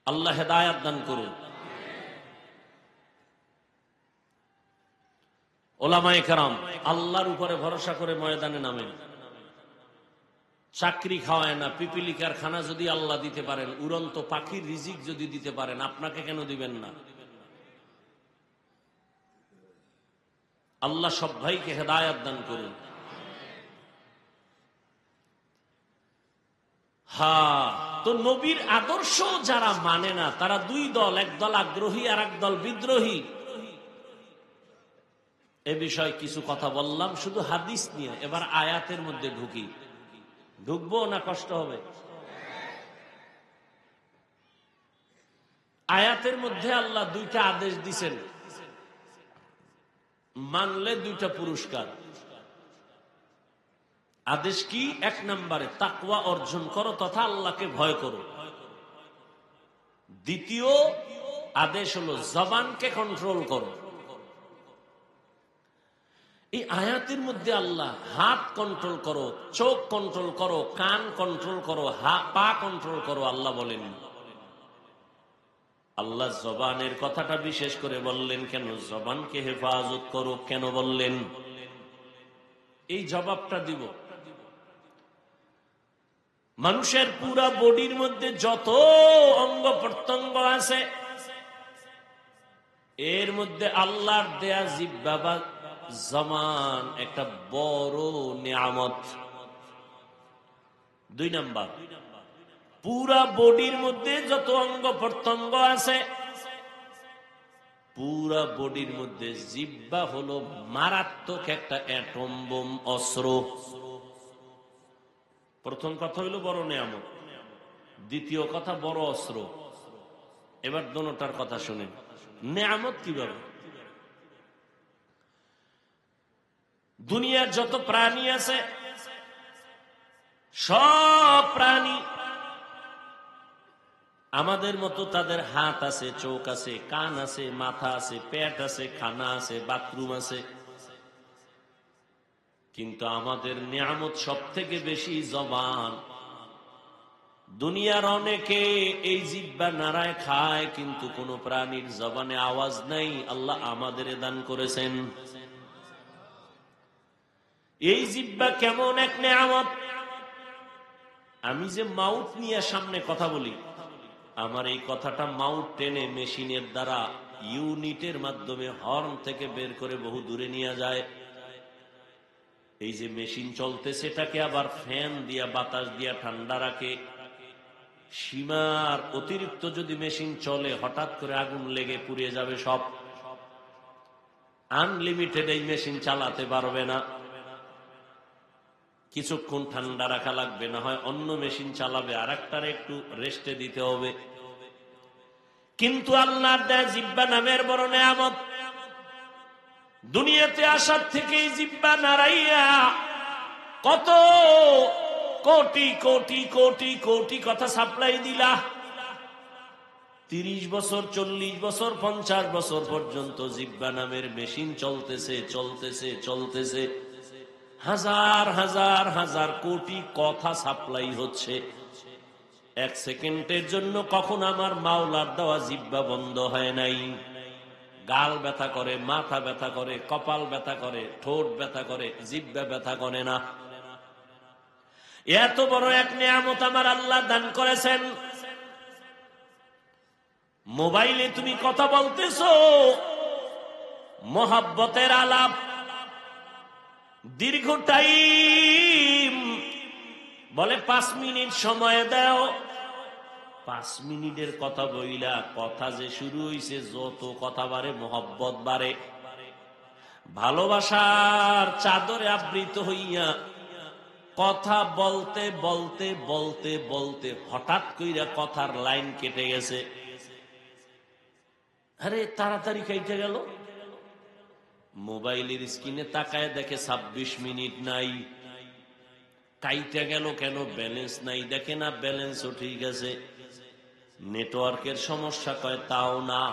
আল্লাহ হেদায়াত দান করুন। ওলামায়ে কেরাম আল্লাহর উপরে ভরসা করে ময়দানে নামেন। চাকরি খাওয়ায় না, পিপিলিকার খানা যদি আল্লাহ দিতে পারেন, উড়ন্ত পাখির রিজিক যদি দিতে পারেন, আপনাকে কেন দিবেন না? আল্লাহ সব ভাইকে হেদায়াত দান করুন। তো নবীর আদর্শ যারা মানে না, তারা 2 দল, এক দল আগ্রহী আর এক দল বিদ্রোহী। এ বিষয়ে কিছু কথা বললাম শুধু হাদিস নিয়ে। এবার আয়াতের মধ্যে ঢুকি। ঢুকবো না কষ্ট হবে? আয়াতের মধ্যে আল্লাহ 2টা আদেশ দিছেন, মানলে 2টা পুরস্কার। আদেশ কি? 1 নম্বরে তাকওয়া অর্জন করো তথা আল্লাহকে ভয় করো। দ্বিতীয় আদেশ হলো জবানকে কন্ট্রোল করো। এই আয়াতের মধ্যে আল্লাহ হাত কন্ট্রোল করো, চোখ কন্ট্রোল করো, কান কন্ট্রোল করো, পা কন্ট্রোল করো আল্লাহ বলেন। আল্লাহ জবানের কথাটা বিশেষ করে বললেন। কেন? জবানকে হেফাজত করো। কেন বললেন? এই জবাবটা দিব। মানুষের পুরা বডির মধ্যে যত অঙ্গ প্রত্যঙ্গ আছে, এর মধ্যে আল্লাহর দেয়া জিহ্বা বা জবান একটা বড় নিয়ামত। 2 নাম্বার, পুরা বডির মধ্যে যত অঙ্গ প্রত্যঙ্গ আছে, পুরা বডির মধ্যে জিহ্বা হলো মারাত্মক একটা অ্যাটম বোম অস্ত্র। প্রথম কথা হইল বড় নিয়ামত, দ্বিতীয় কথা বড় অস্ত্র। এবার দোনোটার কথা শুনেন। নিয়ামত কিভাবে? দুনিয়ার যত প্রাণী আছে, সব প্রাণী আমাদের মতো তাদের হাত আছে, চোখ আছে, কান আছে, মাথা আছে, পেট আছে, খানা আছে, বাথরুম আছে। কিন্তু আমাদের নিয়ামত সব থেকে বেশি জবান। দুনিয়ার অনেকে এই জিহ্বা নাড়ায় খায়, কিন্তু কোন প্রাণীর জবানে আওয়াজ নাই। আল্লাহ আমাদের দান করেছেন। এই জিহ্বা কেমন এক নিয়ামত! আমি যে মাউথ নিয়ে সামনে কথা বলি, আমার এই কথাটা মাউথ টেনে মেশিনের দ্বারা ইউনিটের মাধ্যমে হর্ন থেকে বের করে বহু দূরে নিয়ে যায়। এই যে মেশিন চলতেছে, সেটাকে আবার ফ্যান দিয়া বাতাস দিয়া ঠান্ডা রাখে। সীমার অতিরিক্ত যদি মেশিন চলে, হঠাৎ করে আগুন লেগে পুড়িয়ে যাবে সব। আনলিমিটেড এই মেশিন চালাতে পারবে না, কিছুক্ষণ ঠান্ডা রাখা লাগবে, না হয় অন্য মেশিন চালাবে, আর একটার একটু রেস্টে দিতে হবে। কিন্তু আল্লাহর দেয়া জিহ্বা নামের বড় নিয়ামত। দুনিয়াতে আসার থেকে জিহ্বা নাড়াইয়া কত কোটি কোটি কোটি কোটি কথা সাপ্লাই দিলা। 30 বছর, 40 বছর, 50 বছর পর্যন্ত জিহ্বা নামের মেশিন চলতেছে চলতেছে চলতেছে। হাজার হাজার হাজার কোটি কথা সাপ্লাই হচ্ছে। 1 সেকেন্ডের জন্য কখন আমার মাওলার দেওয়া জিহ্বা বন্ধ হয় নাই। গাল ব্যথা করে, মাথা ব্যথা করে, কপাল ব্যথা করে, ঠোঁট ব্যথা করে, জিহ্বা ব্যথা করে না। এত বড় এক নিয়ামত আমার আল্লাহ দান করেছেন। মোবাইলে তুমি কথা বলতেছো, মোহাব্বতের আলাপ, দীর্ঘ টাইম বলে 5 মিনিট সময় দাও। 5 মিনিটের কথা বইলা কথা যে শুরু হইছে, যত কথা বাড়ে মোহাব্বত বাড়ে। ভালোবাসার চাদরে আবৃত হইয়া কথা বলতে বলতে বলতে বলতে হঠাৎ কইরা কথার লাইন কেটে গেছে। আরে তাড়াতাড়ি কেটে গেল। মোবাইলের স্ক্রিনে তাকায় দেখে 26 মিনিট নাই। কাইতে গেল কেন? ব্যালেন্স নাই। দেখে না ব্যালেন্সও ঠিক আছে। নেটওয়ার্কের সমস্যা কয় তাও না,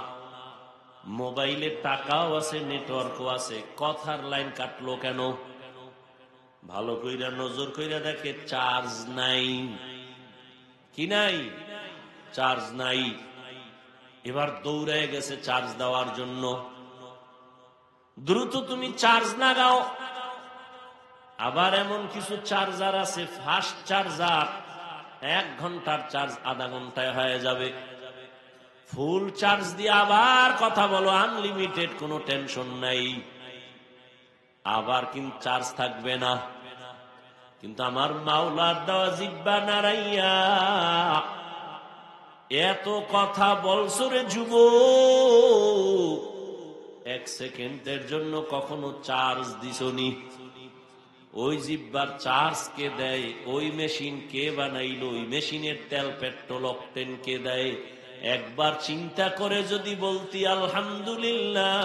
মোবাইলে টাকাও আছে, নেটওয়ার্কও আছে, কথার লাইন কাটলো কেন? ভালো কইরা নজর কইরা দেখে চার্জ নাই। কি নাই? চার্জ নাই। এবার দৌড়ায় গেছে চার্জ দেওয়ার জন্য। দ্রুত তুমি চার্জ লাগাও। আবার এমন কিছু চার্জার আছে, ফাস্ট চার্জার, 1 ঘন্টার চার্জ আধা ঘন্টায় হয়ে যাবে। ফুল চার্জ দিয়ে আবার কথা বলো, আনলিমিটেড, কোনো টেনশন নাই। আবার কিন্তু চার্জ থাকবে না। কিন্তু আমার মাওলার দেওয়া জিহ্বা নাড়াইয়া এত কথা বলছো রে যুবক, 1 সেকেন্ডের জন্য কখনো চার্জ দিছনি? ওই জিহ্বার চার্জ কে দেয়? ওই মেশিন কে বানাইলো? ওই মেশিনের তেল, পেট্রোল, অকটেন কে দেয়? একবার চিন্তা করে যদি বলতি আলহামদুলিল্লাহ,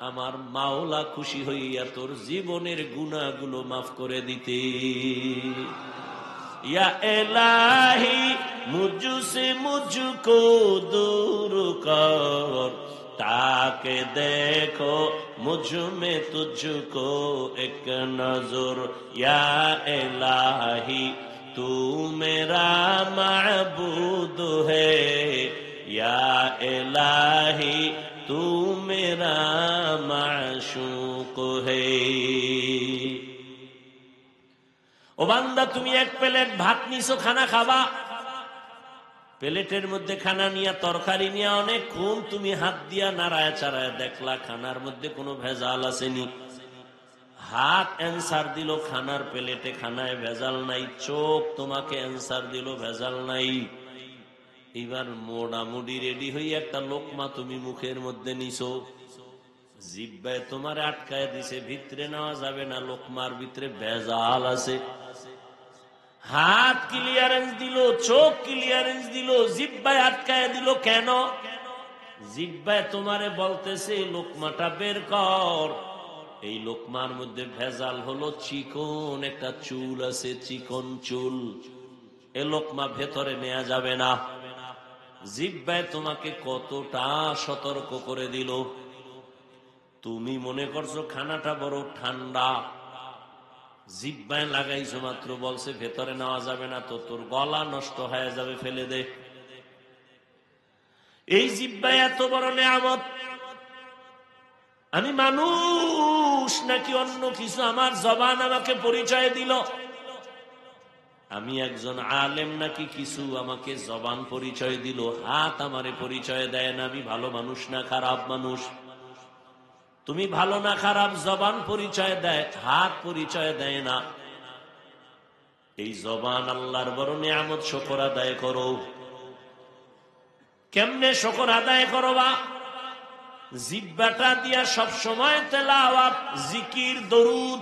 আমার মাওলা খুশি হইয়া তোর জীবনের গুনাহগুলো মাফ করে দিতে। ইয়া ইলাহি মুঝসে মুঝকো দূর কর, তাকে দেখো মুঝ মে তুঝকো এক নজর। ইয়া ইলাহি তু মেরা মাবুদ है, या इलाही तू मेरा माशूक है। ও বান্দা, তুমি এক প্লেট ভাত নিছো, খানা খাবা, প্লেটের মধ্যে খানা নিয়ে তরকারি নিয়ে অনেকক্ষণ তুমি হাত দিয়া নাড়ায় চাড়ায় দেখলা খানার মধ্যে কোনো ভেজাল আসেনি। হাত অ্যান্সার দিল খানার প্লেটে খানায় ভেজাল নাই, চোখ তোমাকে অ্যান্সার দিল ভেজাল নাই। এবার মোটামুটি রেডি হয়ে একটা লোকমা তুমি মুখের মধ্যে নিছো, জিহ্বায় তোমার আটকায় দিছে, ভিতরে নেওয়া যাবে না, লোকমার ভিতরে ভেজাল আছে। হাত ক্লিয়ারেন্স দিল, চোখ ক্লিয়ারেন্স দিল, জিহ্বায় আটকায় দিল। কেন? জিহ্বায় তোমারে বলতেছে লোকমাটা বের কর। এই লোকমার মধ্যে ভেজাল হলো চিকন একটা চুল আছে, চিকন চুল, এ লোকমা ভেতরে নেওয়া যাবে না। জিহ্বায় তোমাকে কতটা সতর্ক করে দিল। তুমি মনে করছো খানাটা বড় ঠান্ডা, জিহ্বায় লাগাইছো মাত্র, বলছে ভেতরে নেওয়া যাবে না, তো তোর গলা নষ্ট হয়ে যাবে, ফেলে দে। এই জিহ্বায় এত বড় নেয়ামত। আমি মানুষ নাকি অন্য কিছু? আমার জবান আমাকে পরিচয় দিল। আমি একজন আলেম নাকি কিছু? আমাকে জবান পরিচয় দিল। হাত আমারে পরিচয় দেয় না আমি ভালো মানুষ না খারাপ মানুষ। তুমি ভালো না খারাপ জবান পরিচয় দেয়, হাত পরিচয় দেয় না। এই জবান আল্লাহর বড় নিয়ামত, শুকর আদায় করো। কেমনে শুকর আদায় করবা? জিহ্বাটা দিয়া সব সময় তেলাওয়াত, জিকির, দরুদ,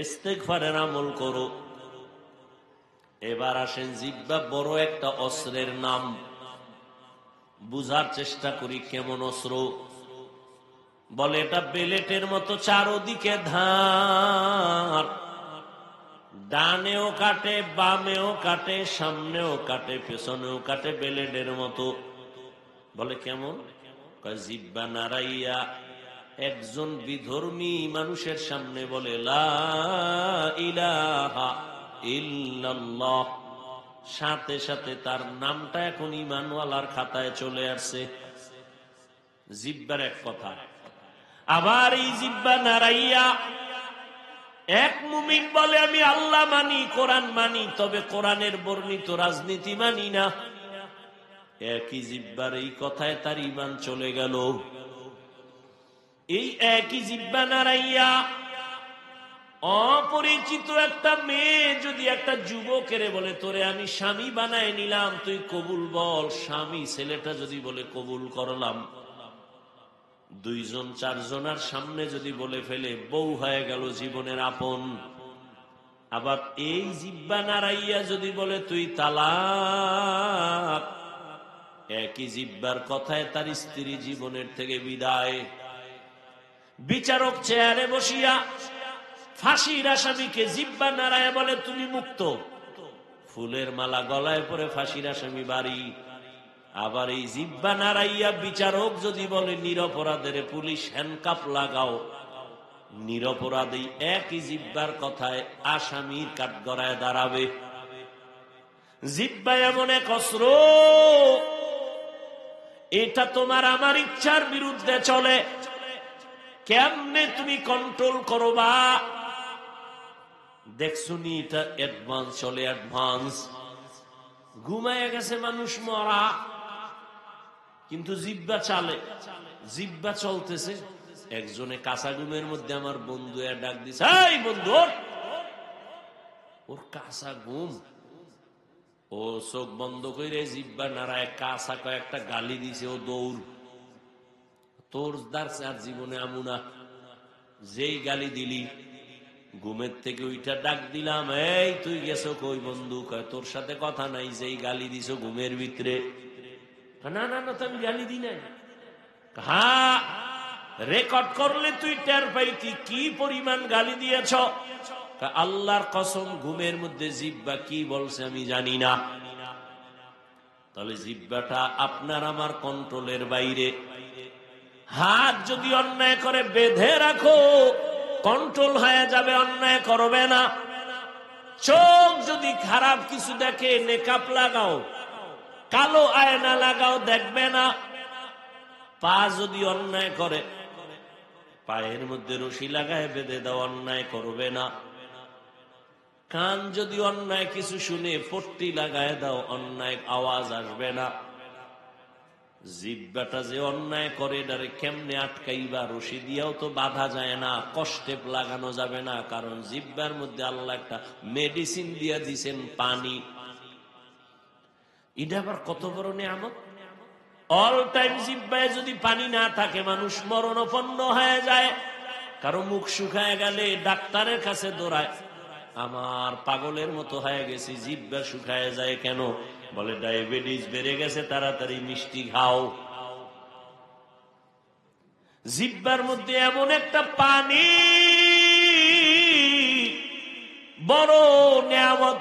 ইস্তেগফারের আমল করো। এবার আসেন, জিহ্বা বড় একটা অস্ত্রের নাম। বুঝার চেষ্টা করি কেমন অস্ত্র। বলে এটা বেলেটের মতো, চারোদিকে ধার, ডানেও কাটে, বামেও কাটে, সামনেও কাটে, পেছনেও কাটে, বেলেটের মতো। বলে কেমন? জিহ্বা নাড়াইয়া একজন বিধর্মী মানুষের সামনে বলে লা ইলাহা ইল্লাল্লাহ, সাথে সাথে তার নামটা এখন ঈমানওয়ালার খাতায় চলে আসছে। জিহ্বার এক কথা। আবার এই জিহ্বা নাড়াইয়া এক মুমিন বলে আমি আল্লাহ মানি, কোরআন মানি, তবে কোরআনের বর্ণিত রাজনীতি মানি না। একই জিহ্বার এই কথায় তার ঈমান চলে গেল। এই একই জিহ্বা নাড়াইয়া অপরিচিত একটা মেয়ে যদি একটা যুবকের বলে তোরে আমি স্বামী বানায় নিলাম, তুই কবুল বল, স্বামী ছেলেটা যদি বলে কবুল করলাম, দুইজন চারজনের সামনে যদি বলে ফেলে, বউ হয়ে গেল জীবনের আপন। আবার এই জিহ্বা নাড়াইয়া যদি বলে তুই তালাক, একই জিহ্বার কথায় তার স্ত্রী জীবনের থেকে বিদায়। বিচারক চেয়ারে বসিয়া ফাঁসির আসামিকে জিহ্বা নাড়ায় বলে তুমি মুক্ত, ফুলের মালা গলায় পরে ফাঁসির আসামি বাড়ি। আবার এই জিহ্বা নাড়াইয়া বিচারক যদি বলে নিরপরাধের পুলিশ হ্যান্ডকাপ লাগাও, নিরপরাধী একই জিহ্বার কথায় আসামির কাঠগড়ায় দাঁড়াবে। জিহ্বা এমন এক অস্ত্র, এটা তোমার আমার ইচ্ছার বিরুদ্ধে চলে। কেমনে তুমি কন্ট্রোল করবা? দেখছুনি এটা অ্যাডভান্স চলে, অ্যাডভান্স। ঘুমায় গেছে মানুষ মরা, কিন্তু জিহ্বা চালে, জিহ্বা চলতেছে। একজনে কাঁচা ঘুমের মধ্যে আমার বন্ধু ডাক দিছে, এই বন্ধু, ওর কাঁচা ঘুম। ও চোখ বন্ধ করে জিহ্বা নাড়ায় কাঁচা কয়েকটা গালি দিছে, ও দৌড়। তোর দার আর জীবনে আমুনা, যেই গালি দিলি ঘুমের থেকে ওইটা ডাক দিলাম, এই তুই গেছো কই বন্ধু? কয় তোর সাথে কথা নাই, যেই গালি দিছো ঘুমের ভিতরে। না না না, তো আমি গালি দি নাই। হ্যাঁ, রেকর্ড করলে তুই টের পাইতি কি পরিমাণ গালি দিয়েছ। আল্লাহর কসম, ঘুমের মধ্যে জিহ্বা কি বলছে আমি জানি না। তাহলে জিহ্বাটা আপনার আমার কন্ট্রোলের বাইরে। হাত যদি অন্যায় করে বেঁধে রাখো, কন্ট্রোল হয়ে যাবে, অন্যায় করবে না। চোখ যদি খারাপ কিছু দেখে, নেকাপ লাগাও, কালো আয়না লাগাও, দেখবে না। পা যদি অন্যায় করে, পায়ের মধ্যে রশি লাগায় বেঁধে দাও, অন্যায় করবে না। কান যদি অন্যায় কিছু শুনে পট্টি লাগায় দাও, অন্যায় আওয়াজ আসবে না। জিহ্বাটা যে অন্যায় করে এটারে কেমনে আটকাইবা? রশি দিয়েও তো বাধা যায় না, কষ্টে লাগানো যাবে না, কারণ জিহ্বার মধ্যে আল্লাহ একটা মেডিসিন দিয়ে দিছেন, পানি। এটা আবার কত বড় নিয়ামত। অল টাইম জিহ্বায় যদি পানি না থাকে, মানুষ মরণাপন্ন হয়ে যায়। কারো মুখ শুকায় গেলে ডাক্তারের কাছে দৌড়ায়, আমার পাগলের মতো হয়ে গেছি, জিহ্বা শুকায় যায় কেন? বলে ডায়াবেটিস বেড়ে গেছে, তাড়াতাড়ি মিষ্টি খাও। জিহ্বার মধ্যে এমন একটা পানি, বড় নিয়ামত।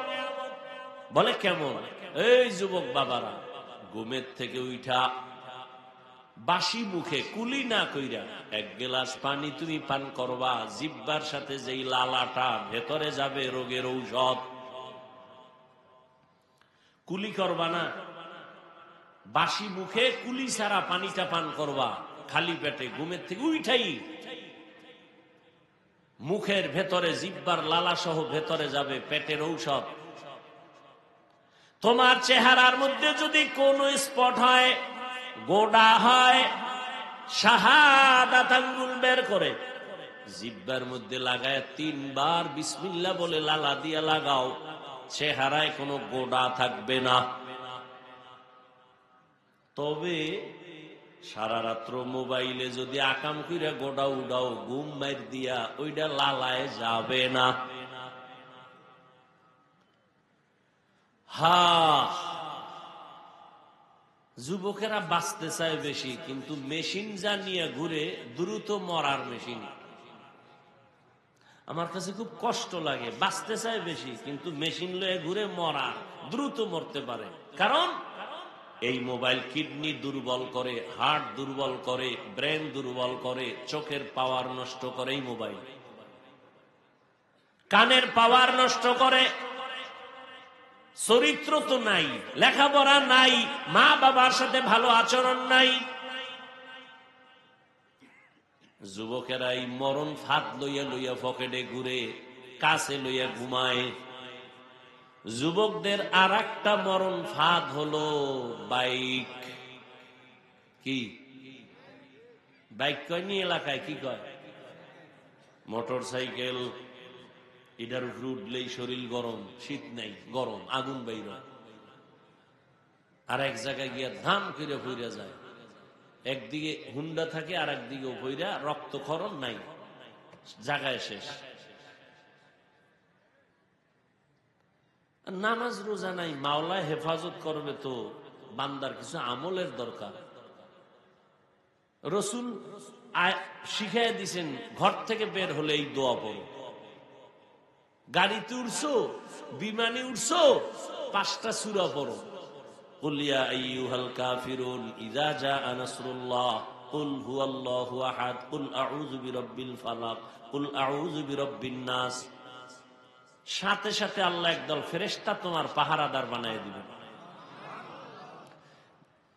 বলে কেমন? এই যুবক বাবারা, ঘুমের থেকে উঠা বাসি মুখে কুলি না কইরা এক গ্লাস পানি তুমি পান করবা, জিহ্বার সাথে যেই লালাটা ভেতরে যাবে, রোগের ঔষধ। কুলি করবা না, বাসি মুখে কুলি ছাড়া পানিটা পান করবা, খালি পেটে ঘুমের থেকে উঠাই মুখের ভেতরে জিহ্বার লালা সহ ভেতরে যাবে, পেটের ঔষধ। তোমার চেহারার মধ্যে যদি কোন স্পট হয়, গোডা হয়, শাহাদাত আঙ্গুল বের করে জিহ্বার মধ্যে লাগায় 3 বার বিসমিল্লাহ বলে লালা দিয়া লাগাও, চেহারায় কোনো গোডা থাকবে না। তবে সারা রাত্র মোবাইলে যদি আকাম কইরা গোডা উডাও, ঘুম মাইর দিয়া, ওইটা লালায় যাবে না। যুবকেরা বাঁচতে চায় বেশি, কিন্তু মেশিন যা নিয়ে ঘুরে, দ্রুত মরার মেশিন। আমার কাছে খুব কষ্ট লাগে, বাঁচতে চায় বেশি কিন্তু মেশিন লয়ে ঘুরে মরার, দ্রুত মরতে পারে। কারণ এই মোবাইল কিডনি দুর্বল করে, হার্ট দুর্বল করে, ব্রেন দুর্বল করে, চোখের পাওয়ার নষ্ট করে এই মোবাইল, কানের পাওয়ার নষ্ট করে। চরিত্র তো নাই, লেখাপড়া নাই, মা বাবার সাথে ভালো আচরণ নাই। যুবকেরা এই মরণ ফাঁদ লইয়া লইয়া পকেটে ঘুরে, কাছে লইয়া ঘুমায়। যুবকদের আর একটা মরণ ফাঁদ হলো বাইক। কি বাইক কয় নি এলাকায়? কি কয়? Motor cycle. এটার উপরে উঠলেই শরীর গরম, শীত নাই, গরম, আগুন বাইর। আর এক জায়গায় গিয়া ধাম করে ফইরা যায়। একদিকে হুন্ডা থাকে, আর একদিকে ফইরা, রক্তক্ষরণ নাই, জায়গায় শেষ। নামাজ রোজা নাই, মাওলা হেফাজত করবে তো বান্দার কিছু আমলের দরকার। রসুল শিখাই দিছেন, ঘর থেকে বের হলে এই দোয়া পড়ো। গাড়িতে উঠছো, বিমানে উঠছো, 5টা সূরা পড়ো। কুল ইয়া আইয়ুহাল কাফিরুন ইযা জাআ নাসরুল্লাহ, কুল হুয়াল্লাহু আহাদ, কুল আউযু বিরাব্বিল ফালাক, কুল আউযু বিরাব্বিন নাস। সাথে সাথে আল্লাহ একদল ফেরেশতা তোমার পাহারাদার বানায় দিবেন।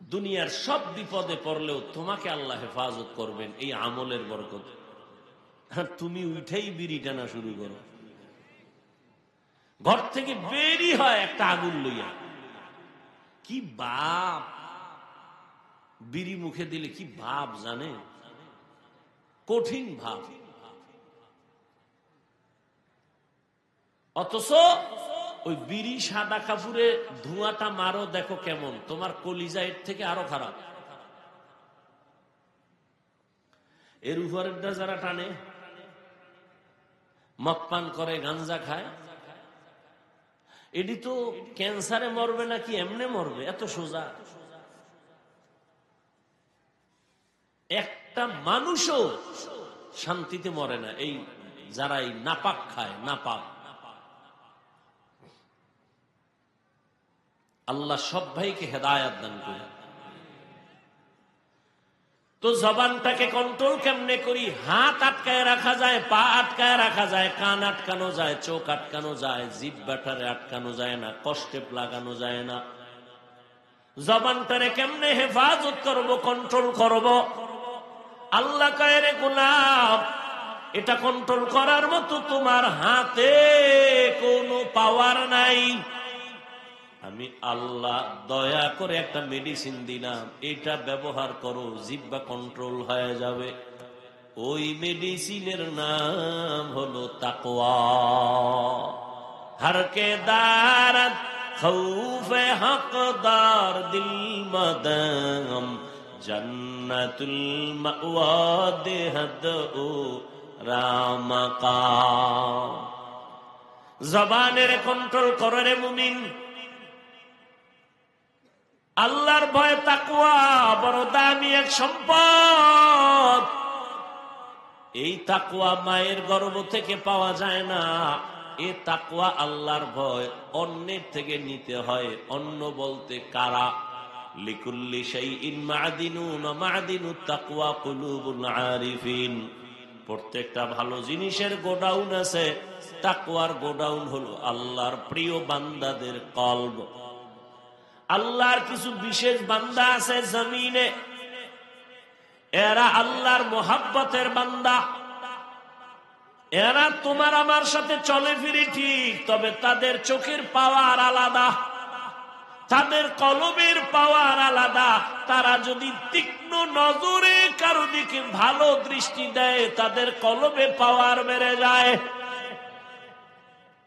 দুনিয়ার সব বিপদে পড়লেও তোমাকে আল্লাহ হেফাজত করবেন এই আমলের বরকত। তুমি উঠেই বিড়ি টানা শুরু করো, ঘর থেকে বেরি হয় একটা আগুন লইয়া। কি বাপ! বিড়ি মুখে দিলে কি ভাব জানে? কঠিন ভাব। অথচ ওই বিড়ি সাদা কাপড়ে ধোঁয়াটা মারো, দেখো কেমন, তোমার কলিজা এর থেকে আরো খারাপ। এর উপরেরটা যারা টানে, মদ পান করে, গাঞ্জা খায়, এটি তো ক্যান্সারে মরবে নাকি এমনে মরবে, এত সোজা। একটা মানুষও শান্তিতে মরে না এই যারা এই নাপাক খায়, নাপাক। আল্লাহ সব ভাইকে হেদায়াত দান করে। তো জবানটাকে কন্ট্রোল কেমনে করি? হাত আটকায় রাখা যায়, পা আটকায় রাখা যায়, কান আটকানো যায়, চোখ আটকানো যায়, জিহ্বাটারে আটকানো যায় না, কষ্টে লাগানো যায় না। জবানটারে কেমনে হেফাজত করব, কন্ট্রোল করব? আল্লাহ কয় রে গোলাম, এটা কন্ট্রোল করার মতো তোমার হাতে কোনো পাওয়ার নাই। আমি আল্লাহ দয়া করে একটা মেডিসিন দিলাম, এটা ব্যবহার করো, জিহ্বা কন্ট্রোল হয়ে যাবে। ওই মেডিসিনের নাম হলো তাকওয়া। হরকে দারত খৌফে হকদার দিল মদম জন্নতুল মাওয়া দেহদ ও রামকা। জবানের কন্ট্রোল করে রে মুমিন। আল্লাহর ভয় তাকওয়া বড় দামি এক সম্পদ। এই তাকওয়া মায়ের গর্ভ থেকে পাওয়া যায় না। এ তাকওয়া আল্লাহর ভয় অন্যের থেকে নিতে হয়। অন্য বলতে কারা? লিকুল্লি শাইইন মা'দিনুন ওয়া মা'দিনুত তাকওয়া কুলুবুল আরিফিন। প্রত্যেকটা ভালো জিনিসের গোডাউন আছে, তাকওয়ার গোডাউন হলো আল্লাহর প্রিয় বান্দাদের কলব। আল্লাহর কিছু বিশেষ বান্দা আছে জমিনে, এরা আল্লাহর মোহাব্বতের বান্দা। এরা তোমার আমার সাথে চলে ফিরে ঠিক, তবে তাদের চোখের পাওয়ার আলাদা, তাদের কলবের পাওয়ার আলাদা। তারা যদি তীক্ষ্ণ নজরে কারো দিকে ভালো দৃষ্টি দেয়, তাদের কলবে পাওয়ার বেড়ে যায়।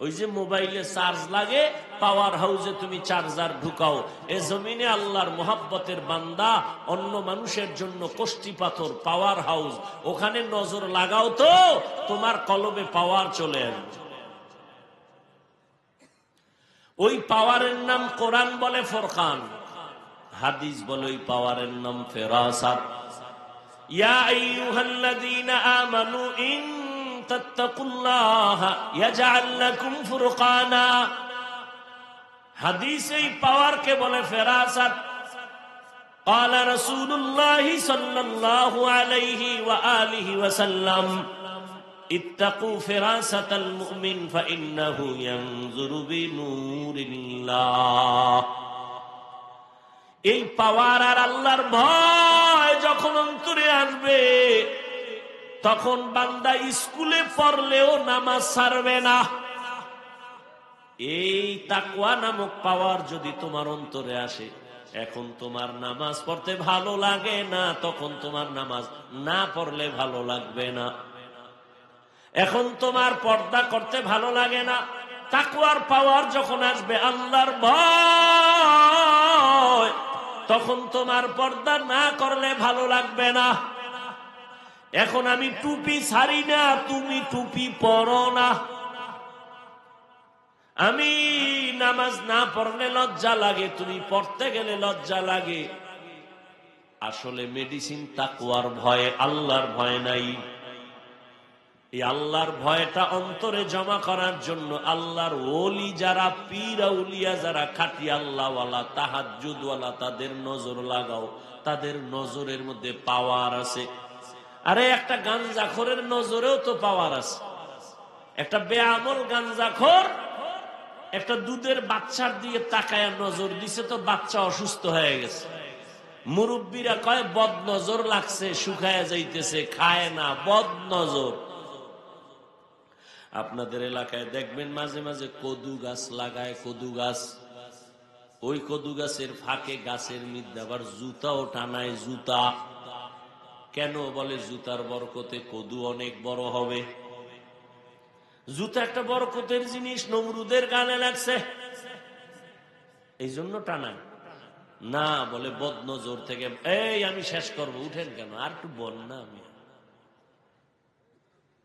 ওই যে মোবাইলে চার্জ লাগে, পাওয়ার হাউসে তুমি চার্জার ঢুকাও। এ জমিনে আল্লাহর মোহাব্বতের বান্দা অন্য মানুষের জন্য কষ্টি পাথর, পাওয়ার হাউস। ওখানে নজর লাগাও তো তোমার কলবে পাওয়ার চলে আসবে। ওই পাওয়ারের নাম কোরআন বলে ফুরকান, হাদিস বলে ওই পাওয়ারের নাম ফেরাসাত। ইয়া আইয়ুহাল্লাযীনা আমানু ইন তাত্তাকুল্লাহা ইয়াজআল লাকুম ফুরকানা। হাদিসে এই পাওয়ারকে বলে ফেরাসাত। قال رسول الله صلى الله عليه وآله وسلم اتقوا فراسة المؤمن فإنه ينظر بنور الله। এই পাওয়ার আর আল্লাহর ভয় যখন অন্তরে আসবে, তখন বান্দা স্কুলে পড়লেও নামাজ ছাড়বে না। এই তাকওয়া নামক পাওয়ার যদি তোমার অন্তরে আসে, এখন তোমার নামাজ পড়তে ভালো লাগে না, তখন তোমার নামাজ না পড়লে ভালো লাগবে না। এখন তোমার পর্দা করতে ভালো লাগে না, তাকওয়ার পাওয়ার যখন আসবে, আল্লাহর ভয়, তখন তোমার পর্দা না করলে ভালো লাগবে না। এখন আমি টুপি ছাড়ি না, তুমি টুপি পরো না। আমি নামাজ না পড়লে লজ্জা লাগে, তুমি পড়তে গেলে লজ্জা লাগে। আসলে মেডিসিন তাকওয়ার ভয়, আল্লাহর ভয় নাই। এই আল্লাহর ভয়টা অন্তরে জমা করার জন্য আল্লাহর ওলি যারা, পীর আউলিয়া যারা, খাঁটি আল্লাহওয়ালা, তাহাজ্জুদওয়ালা, তাদের নজর লাগাও। তাদের নজরের মধ্যে পাওয়ার আছে। আরে একটা গাঞ্জাখোরের নজরেও তো পাওয়ার আছে। একটা বেআমল গাঞ্জাখোর একটা দুধের বাচ্চার দিকে তাকায় নজর দিছে, তো বাচ্চা অসুস্থ হয়ে গেছে। মুরব্বীরা কয় বদ নজর লাগছে, শুকায় যাইতেছে, খায় না, বদ নজর। আপনাদের এলাকায় দেখবেন মাঝে মাঝে কদু গাছ লাগায়, কদু গাছ। ওই কদু গাছের ফাঁকে গাছের মধ্যে আবার জুতাও টানায়। জুতা কেন? বলে জুতার বরকতে কদু অনেক বড় হবে। জুতা একটা বরকতের জিনিস, নমরুদের গানে লাগছে, এই জন্য টানায় না। বলে বদনজর থেকে। এই আমি শেষ করব, উঠেন কেন? আর একটু বল না।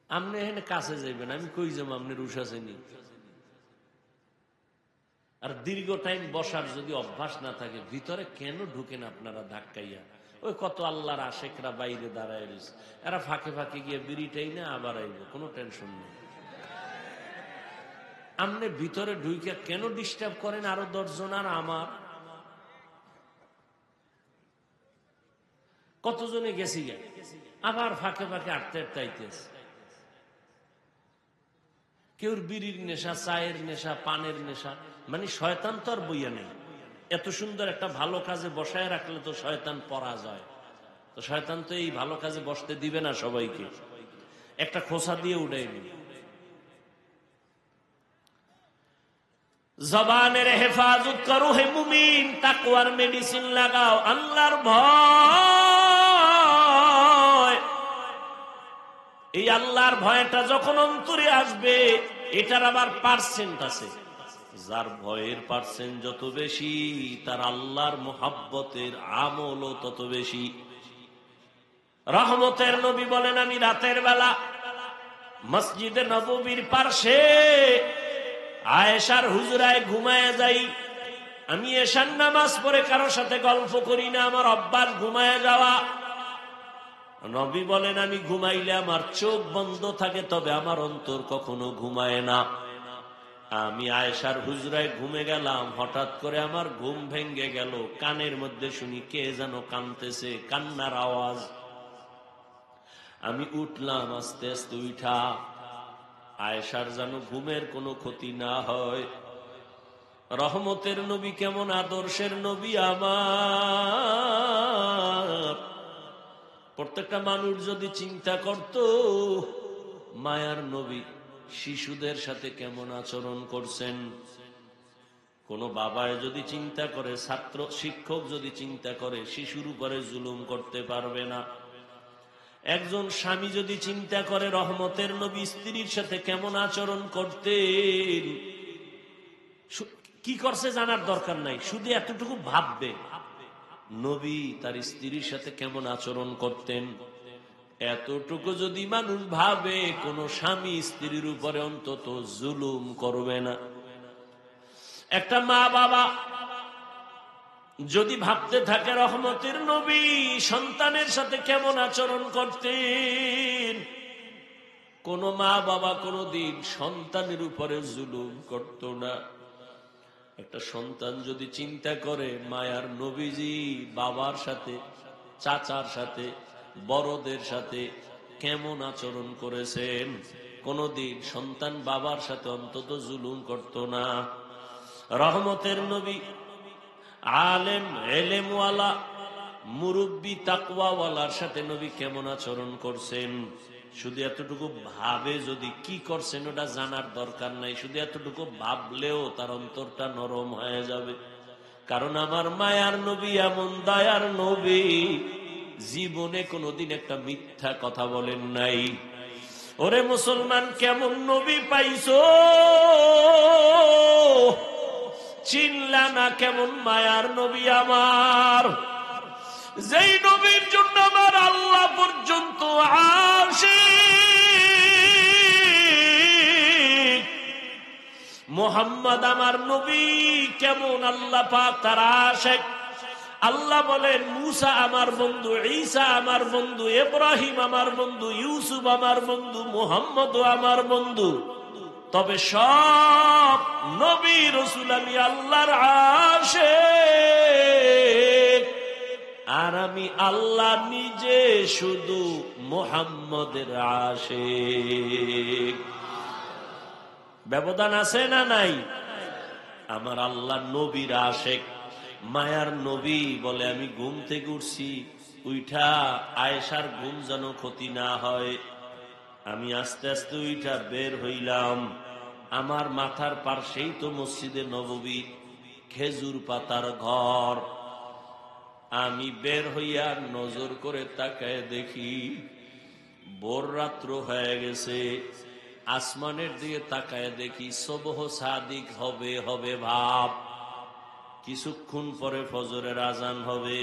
আপনি এখানে কাছে যাইবেন, আমি কই যাবো? আপনার উঠাছেনি। আর দীর্ঘ টাইম বসার যদি অভ্যাস না থাকে, ভিতরে কেন ঢুকেন আপনারা ধাক্কাইয়া? ওই কত আল্লাহর আশেকরা বাইরে দাঁড়ায় রয়েছে, এরা ফাঁকে ফাঁকে গিয়ে বিড়িটাই না আবার আইব, কোনো টেনশন নেই। আপনি ভিতরে ঢুকে কেন ডিস্টার্ব করেন আরো 10 জন? আর আমার কতজনে গেছি গে, আবার ফাঁকে ফাঁকে আটতে আটতাইতেছে। কেউর বিড়ির নেশা, চায়ের নেশা, পানের নেশা, মানে শয়তান তো আর বইয়া নেই। এত সুন্দর একটা ভালো কাজে বসায় রাখলে তো শয়তান পরাজয়। তো শয়তান তো এই ভালো কাজে বসতে দিবে না সবাইকে। একটা খোসা দিয়ে উড়াই নিল। জবানের হেফাজত করো হে মুমিন, তাকওয়ার মেডিসিন লাগাও, আল্লাহর ভয়। এই আল্লাহর ভয়টা যখন অন্তরে আসবে, এটার আবার পার্সেন্ট আছে। যার ভয়ের পার্সেন্ট যত বেশি, তার আল্লাহর মুহাব্বতের আমলও তত বেশি। রহমতের নবী বলেন, আমি রাতের বেলা মসজিদে নববীর পার্শ্বে আয়েশার হুজরায় ঘুমায় যাই। আমি এশার নামাজ পড়ে কারোর সাথে গল্প করি না, আমার অভ্যাস ঘুমায় যাওয়া। নবী বলেন, আমি ঘুমাইলে আমার চোখ বন্ধ থাকে, তবে আমার অন্তর কখনো ঘুমায় না। আমি আয়েশার হুজরায় ঘুমে গেলাম, হঠাৎ করে আমার ঘুম ভেঙ্গে গেল। কানের মধ্যে শুনি কে যেন কাঁদতেছে, কান্নার আওয়াজ। আমি উঠলাম, আস্তে আস্তে উঠা আয়েশার যেন ঘুমের কোনো ক্ষতি না হয়। রহমতের নবী কেমন আদর্শের নবী আমার! প্রত্যেকটা মানুষ যদি চিন্তা করত, মায়ার নবী শিশুদের সাথে কেমন আচরণ করছেন। কোন বাবায় যদি চিন্তা করে, ছাত্র শিক্ষক যদি চিন্তা করে, শিশুর উপরে জুলুম করতে পারবে না। একজন স্বামী যদি চিন্তা করে, রহমতের নবী স্ত্রীর সাথে কেমন আচরণ করতেন, কি করছে জানার দরকার নাই, শুধু এতটুকু ভাববে নবী তার স্ত্রীর সাথে কেমন আচরণ করতেন। এতটুকু যদি মানুষ ভাবে, কোন স্বামী স্ত্রীর উপরে অন্তত জুলুম করবে না। একটা মা বাবা যদি ভাবতে থাকে রহমতের নবী সন্তানের সাথে কেমন আচরণ করতেন, কোন মা বাবা কোনদিন সন্তানের উপরে জুলুম করত না। একটা সন্তান যদি চিন্তা করে, মায়ার নবীজি বাবার সাথে, চাচার সাথে, বড়দের সাথে কেমন আচরণ করেছেন, কোনদিন সন্তান বাবার সাথে অন্তত জুলুম করত না। রহমতের নবী আলেম, এলেমওয়ালা, মুরব্বী, তাকওয়াওয়ালার সাথে নবী কেমন আচরণ করছেন, শুধু এতটুকু ভাবে যদি কি করছেন ওটা জানার দরকার নাই, শুধু এতটুকু ভাবলেও তার অন্তরটা নরম হয়ে যাবে। কারণ আমার মায়ার নবী এমন দয়ার নবী, জীবনে কোনোদিন একটা মিথ্যা কথা বলেন নাই। ওরে মুসলমান, কেমন নবী পাইছো, চিনলা না কেমন মায়ার নবী আমার, যেই নবীর জন্য আমার আল্লাহ পর্যন্ত আশিক। মুহাম্মদ আমার নবী কেমন আল্লাহ পাক তার আশিক। আল্লাহ বলেন, মুসা আমার বন্ধু, ঈসা আমার বন্ধু, ইব্রাহিম আমার বন্ধু, ইউসুফ আমার বন্ধু, মুহাম্মদ আমার বন্ধু। তবে সব নবী রাসূল আমি আল্লাহর আশিক, আর আমি আল্লাহ নিজে শুধু মুহাম্মদের আশিক। ব্যবধান আছে না নাই? আমার আল্লাহ নবীর আশিক। মায়ার নবী বলে, আমি ঘুম থেকে উঠছি, উঠা আয়েশার ঘুম যেন ক্ষতি না হয়, আমি আস্তে আস্তে উঠা বের হইলাম। আমার মাথার পাশেই তো মসজিদে নববী, খেজুর পাতার ঘর। আমি বের হইয়া নজর করে তাকায় দেখি ভোর রাত্র হয়ে গেছে। আসমানের দিকে তাকায় দেখি সুবহ সাদিক হবে হবে ভাব, কিছুক্ষণ পরে ফজরের আজান হবে।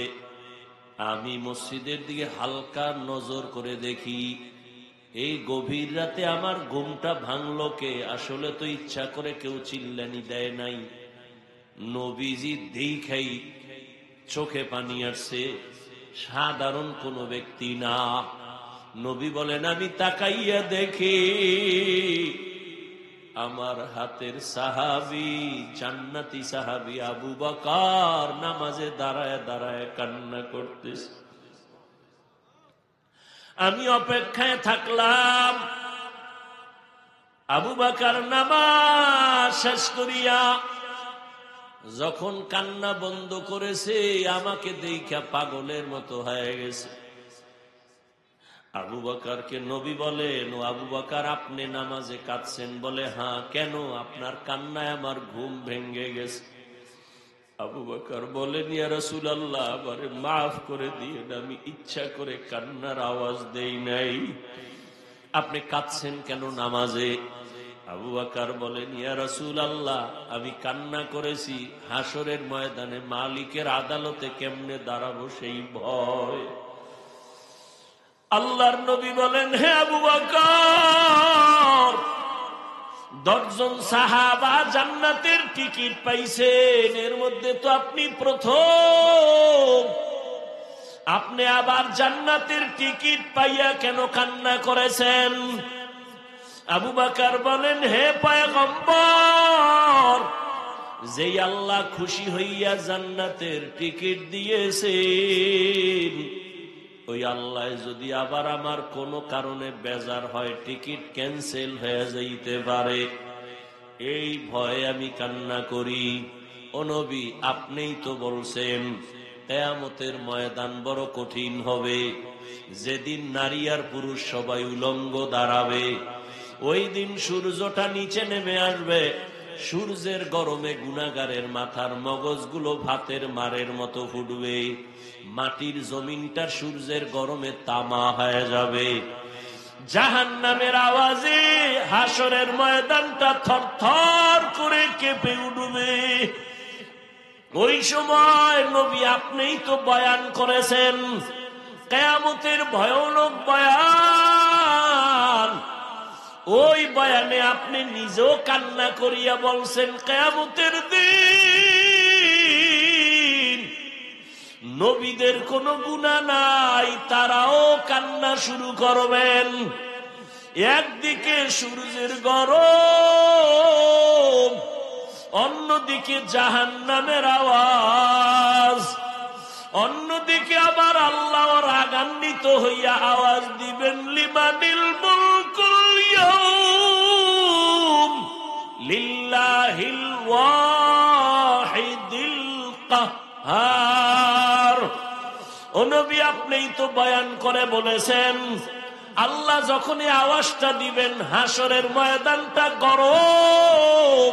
আমি মসজিদের দিকে হালকা নজর করে দেখি, এই গভীর রাতে আমার ঘুমটা ভাঙলো কে? আসলে তো ইচ্ছা করে কেউ চিল্লানি দেয় নাই, নবীজি দেখাই চোখে পানি আসছে, সাধারণ কোন ব্যক্তি না। নবী বলেন, আমি তাকাইয়া দেখি আমার হাতের সাহাবী, জান্নাতি সাহাবী আবু বকর নামাজে দাঁড়ায় দাঁড়ায় কান্না করতেছে। আমি অপেক্ষায় থাকলাম। আবু বকর নামাজ শেষ করিয়া যখন কান্না বন্ধ করেছে, আমাকে দেখা পাগলের মতো হয়ে গেছে। আবু বকরকে নবী বলেন, ও আবু বকর, আপনি নামাজে কাঁদছেন? বলে, হ্যাঁ। কেন? আপনার কান্নায় আমার ঘুম ভেঙে গেছে। আবু বকর বলেন, ইয়া রাসূলুল্লাহ, আমারে মাফ করে দিয়েন, আমি ইচ্ছা করে কান্নার আওয়াজ দেই নাই। আপনি কাঁদছেন কেন নামাজে? আবু বকর বলেন, ইয়া রাসূলুল্লাহ, আমি কান্না করেছি হাসরের ময়দানে মালিকের আদালতে কেমনে দাঁড়াবো সেই ভয়। আল্লাহর নবী বলেন, হে আবু বকর, 10 জন সাহাবা জান্নাতের টিকিট পাইছেন, এর মধ্যে তো আপনি প্রথম। আপনি আবার জান্নাতের টিকিট পাইয়া কেন কান্না করেছেন? আবু বকর বলেন, হে পয়গম্বর, যেই আল্লাহ খুশি হইয়া জান্নাতের টিকিট দিয়েছেন, ওই আল্লাহ যদি আবার আমার কোনো কারণে বেজার হয়, টিকিট ক্যান্সেল হয়ে যাইতে পারে, এই ভয়ে আমি কান্না করি। ও নবী, আপনিই তো বলছেন কিয়ামতের ময়দান বড় কঠিন হবে, যেদিন নারী আর পুরুষ সবাই উলঙ্গ দাঁড়াবে। ওই দিন সূর্যটা নিচে নেমে আসবে, সূর্যের গরমে গুনাহগারের মাথার মগজগুলো ভাতের মারের মতো ফুটবে, মাটির জমিনটার সূর্যের গরমে তামা হয়ে যাবে। জাহান্নামের আওয়াজে হাসরের ময়দানটা থরথর করে কেঁপে উঠবে। ওই সময় নবী আপনিই তো বয়ান করেছেন, কিয়ামতের ভয়ানক বয়ান। ওই বয়ানে আপনি নিজেও কান্না করিয়া বলছেন, কিয়ামতের দিন নবীদের কোনো গুনাহ নাই, তারাও কান্না শুরু করবেন। একদিকে সূর্যের গরম, অন্যদিকে জাহান্নামের আওয়াজ, অন্যদিকে আবার আল্লাহ রাগান্বিত হইয়া আওয়াজ দিবেন, লিমানিল মুলকুল ইয়াউম লিল্লাহিল ওয়াহিদিল কাহ্হার। ও নবী, আপনিই তো বয়ান করে বলেছেন, আল্লাহ যখনই আওয়াজটা দিবেন হাসরের ময়দানটা গরম,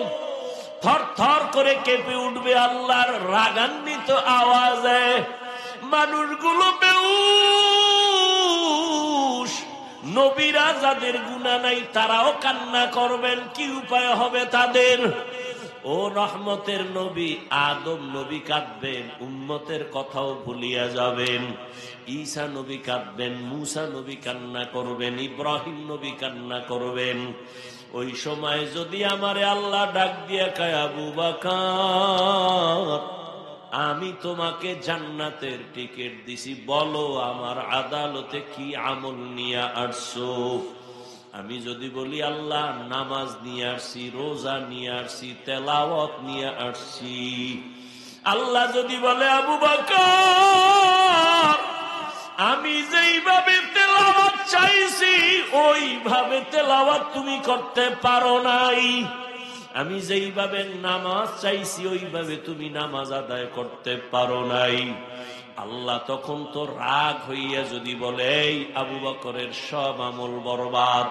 থর থর করে কেঁপে উঠবে আল্লাহর রাগান্বিত আওয়াজে। মানুষগুলো বেহুশ, নবীরা যাদের গুনাহ নাই তারাও কান্না করবেন। কি উপায় হবে তাদের? ও রহমতের নবী আদম নবী কাঁদবেন, উম্মতের কথাও ভুলিয়া যাবেন। ঈসা নবী কাঁদবেন, মুসা নবী কান্না করবেন, ইব্রাহিম নবী কান্না করবেন। ওই সময় যদি আমারে আল্লাহ ডাক দিয়া কয়, আবু বকর, আমি তোমাকে জান্নাতের টিকিট দিছি, বলো আমার আদালতে কি আমল নিয়ে আসছো? আমি যদি বলি, আল্লাহ নামাজ নিয়ে আসছি, রোজা নিয়ে আসছি, তেলাওয়াত নিয়ে আসছি। আল্লাহ যদি বলে, আবু বকর, আমি যেইভাবে তেলাওয়াত চাইছি ওইভাবে তেলাওয়াত তুমি করতে পারো নাই, আমি যেইভাবে নামাজ চাইছি ওইভাবে তুমি নামাজ আদায় করতে পারো নাই। আল্লাহ তখন তো রাগ হইয়া যদি বলে, এই আবু বকরের সব আমল বরবাদ।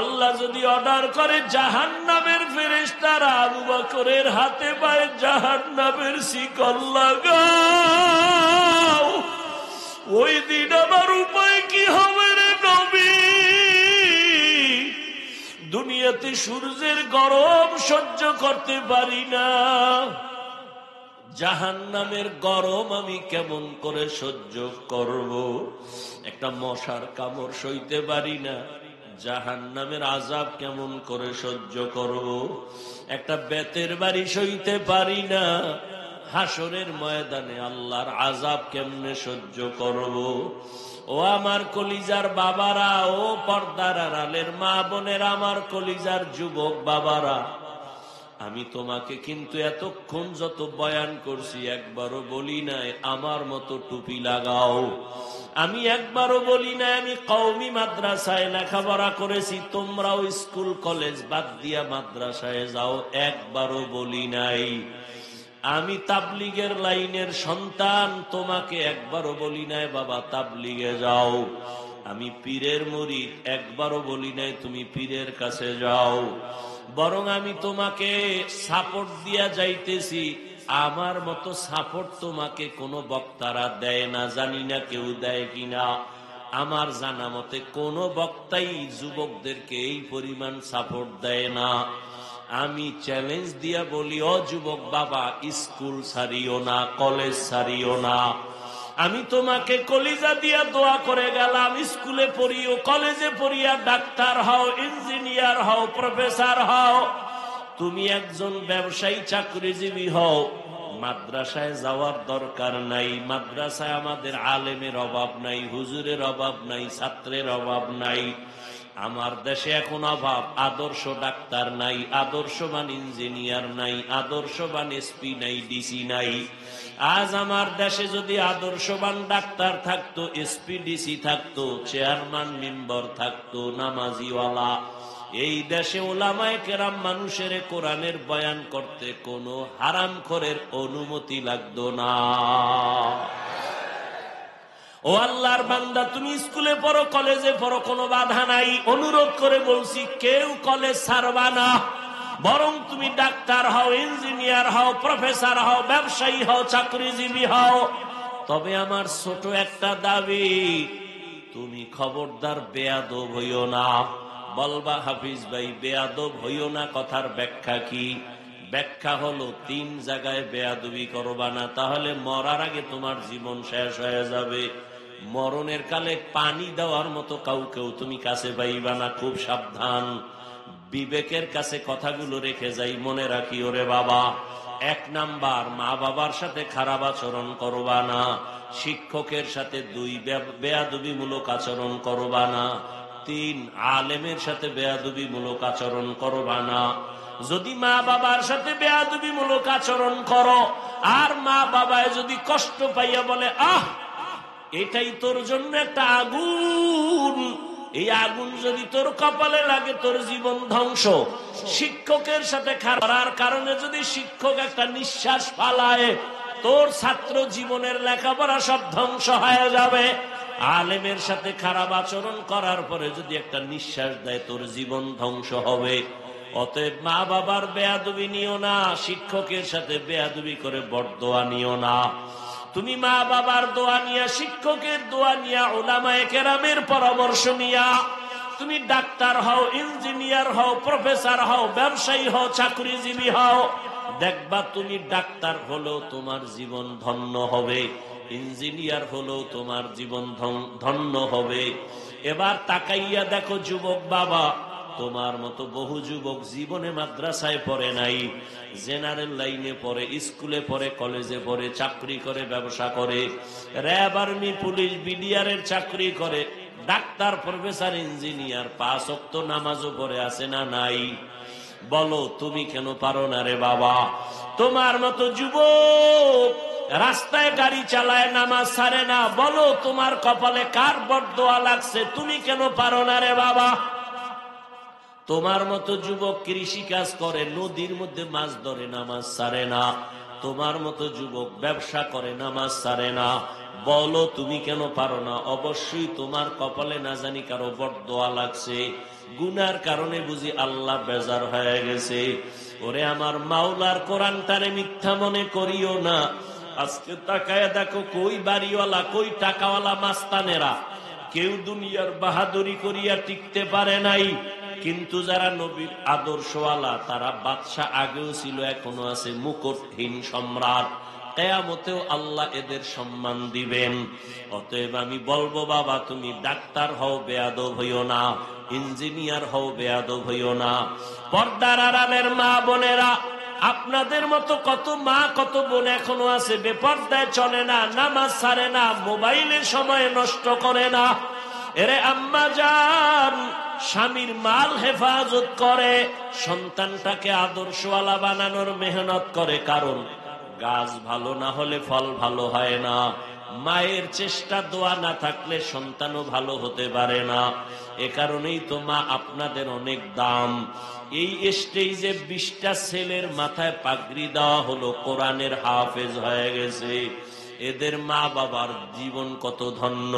আল্লাহ যদি অর্ডার করে, জাহান্নামের ফেরেশতারা আবু বকরের হাতে পায়ে জাহান্নামের শিকল লাগাও, ওই দিন আমার উপায় কি হবে রে নবী? দুনিয়াতে সূর্যের গরম সহ্য করতে পারি না, জাহান্নামের গরম আমি কেমন করে সহ্য করব? একটা মশার কামড় সইতে পারি না, জাহান্নামের আযাব কেমন করে সহ্য করব? একটা বেতের বাড়ি সইতে পারি না, হাসরের ময়দানে আল্লাহর আযাব কেমনে সহ্য করব? ও আমার কলিজার বাবারা, ও পর্দার আড়ালের মা বোনের, আমার কলিজার যুবক বাবারা, আমি তোমাকে কিন্তু এতক্ষণ যত বয়ান করছি একবারও বলি নাই আমার মতো টুপি লাগাও। আমি একবারও বলি নাই আমি কওমি মাদ্রাসায় লেখাপড়া করেছি, তোমরাও স্কুল কলেজ বাদ দিয়া মাদ্রাসায় যাও, একবারও বলি নাই। আমি তাবলিগের লাইনের সন্তান, তোমাকে একবারও বলি নাই বাবা তাবলিগে যাও। আমি পীরের মুরিদ, একবারও বলি নাই তুমি পীরের কাছে যাও, বরং আমি তোমাকে সাপোর্ট দিয়া যাইতেছি। আমার মতো সাপোর্ট তোমাকে কোনো বক্তারা দেয় না, জানি না কেউ দেয় কিনা। আমার জানা মতে কোনো বক্তাই যুবকদেরকে এই পরিমাণ সাপোর্ট দেয় না। আমি চ্যালেঞ্জ দিয়া বলি, ও যুবক বাবা, স্কুল ছাড়িও না, কলেজ ছাড়িও না। আমি তোমাকে কলিজা দিয়া দোয়া করে গেলাম, স্কুলে পড়িও, কলেজে পড়িয়া ডাক্তার হও, ইঞ্জিনিয়ার হও, প্রফেসর হও, তুমি একজন ব্যবসায়ী চাকরিজীবী হও। মাদ্রাসায় যাওয়ার দরকার নাই। মাদ্রাসায় আমাদের আলেমের অভাব নাই, হুজুরের অভাব নাই, ছাত্রের অভাব নাই। আমার দেশে এখন অভাব আদর্শ ডাক্তার নাই, আদর্শবান ইঞ্জিনিয়ার নাই, আদর্শবান এসপি নাই, ডিসি নাই। আজ আমার দেশে যদি আদর্শবান ডাক্তার থাকতো, এসপি ডিসি থাকতো, চেয়ারম্যান মেম্বার থাকতো, নামাজিওয়ালা, এই দেশে ওলামায়ে কেরাম মানুষের কোরআনের বয়ান করতে কোনো হারামখোরের অনুমতি লাগতো না। ও আল্লাহর বান্দা, তুমি স্কুলে পড়ো, কলেজে পড়ো, কোনো বাধা নাই। অনুরোধ করে বলছি, কেউ কলেজ ছাড়বা না, বরং তুমি ডাক্তার হও, ইঞ্জিনিয়ার হও, প্রফেসর হও, ব্যবসায়ী হও, চাকরিজীবী হও। তবে আমার ছোট একটা দাবি, তুমি খবরদার বেয়াদব হইও না। বলবা হাফিজ ভাই বেয়াদব হইও না কথার ব্যাখ্যা কি? ব্যাখ্যা হলো, 3 জায়গায় বেয়াদবি করবা না, তাহলে মরার আগে তোমার জীবন শেষ হয়ে যাবে। মরণের কালে পানি দেওয়ার মতো কাউকেও তুমি কাছে পাইবা না, খুব সাবধান। বিবেকের কাছে কথাগুলো রেখে যাই, মনে রাখি ওরে বাবা। 1 নাম্বার, মা বাবার সাথে খারাপ আচরণ করবা না। শিক্ষকের সাথে 2 বেয়াদবিমূলক আচরণ করবা না। 3 আলেমের সাথে বেয়াদবিমূলক আচরণ করবা না। যদি মা বাবার সাথে বেয়াদবিমূলক আচরণ করো, আর মা বাবায় যদি কষ্ট পাইয়া বলে, আহ এটাই তোর জন্য একটা আগুন, এই আগুন যদি তোর কপালে লাগে তোর জীবন ধ্বংস। শিক্ষকের সাথে খারাপ কারণে যদি শিক্ষক একটা নিঃশ্বাস ফালায়, তোর ছাত্র জীবনের লেখাপড়া সব ধ্বংস হয়ে যাবে। আলেমের সাথে খারাপ আচরণ করার পরে যদি একটা নিঃশ্বাস দেয়, তোর জীবন ধ্বংস হবে। অতএব মা বাবার বেয়াদবি নিও না, শিক্ষকের সাথে বেয়াদবি করে বরদোয়া নিও না। তুমি মা বাবার দোয়া নিয়া, শিক্ষকের দোয়া নিয়া, উলামায়ে কেরামের পরামর্শ নিয়া তুমি ডাক্তার হও, ইঞ্জিনিয়ার হও, প্রফেসর হও, ব্যবসায়ী হও, চাকরিজীবী হও। দেখবা তুমি ডাক্তার হলেও তোমার জীবন ধন্য হবে, ইঞ্জিনিয়ার হলেও তোমার জীবন ধন্য হবে। এবার তাকাইয়া দেখো যুবক বাবা, তোমার মতো বহু যুবক জীবনে মাদ্রাসায় পড়ে নাই, জেনারেল লাইনে পড়ে, স্কুলে পড়ে, কলেজে পড়ে, চাকরি করে, ব্যবসা করে, র্যাব, আর্মি, পুলিশ, বিডিআরের চাকরি করে, ডাক্তার, প্রফেসর, ইঞ্জিনিয়ার, 5 ওয়াক্ত নামাজও পড়ে, আছে না নাই? বলো তুমি কেন পারো না রে বাবা? তোমার মতো যুবক রাস্তায় গাড়ি চালায়, নামাজ ছাড়ে না, বলো তোমার কপালে কার বরদোয়া লাগছে? তুমি কেন পারো না রে বাবা? তোমার মতো যুবক কৃষি কাজ করে, নদীর মধ্যে মাছ ধরে, নামাজ ছাড়ে না। তোমার মতো যুবক ব্যবসা করে, নামাজ ছাড়ে না। বলো তুমি কেন পারো না? অবশ্যই তোমার কপালে না জানি কারো বরদোয়া লাগছে, গুনার কারণে বুঝি আল্লাহ বেজার হয়ে গেছে। ওরে আমার মাওলার কোরআনটারে মিথ্যা মনে করিও না। আজকে তাকায় দেখো, কই বাড়িওয়ালা, কই টাকাওয়ালা মাস্তানেরা, কেউ দুনিয়ার বাহাদুরি করিয়া টিকতে পারে নাই। কিন্তু যারা নবীর আদর্শওয়ালা, তারা বাদশাহ আগেও ছিল, এখনো আছে, মুকুটহীন সম্রাট। কিয়ামতেও আল্লাহ এদের সম্মান দিবেন। অতএব আমি বলবো বাবা, তুমি ডাক্তার হও, বেয়াদব হইও না, ইঞ্জিনিয়ার হও, বেয়াদব হইও না। পর্দার আড়ালের মা বোনেরা, আপনাদের মতো কত মা, কত বোন এখনো আছে বেপর্দায় চলে না, নামাজ ছাড়ে না, মোবাইলে সময় নষ্ট করে না। এরে আম্মা জান, স্বামীর মাল হেফাজত করে, সন্তানটাকে আদর্শওয়ালা বানানোর মেহনত করে। কারণ গাছ ভালো না হলে ফল ভালো হয় না। মায়ের চেষ্টা, দোয়া না থাকলে সন্তানও ভালো হতে পারে না। এ কারণেই তো মা আপনাদের অনেক দাম। এই স্টেজে 20টা ছেলের মাথায় পাগড়ি দেওয়া হলো, কোরআনের হাফেজ হয়ে গেছে। এদের মা বাবার জীবন কত ধন্য।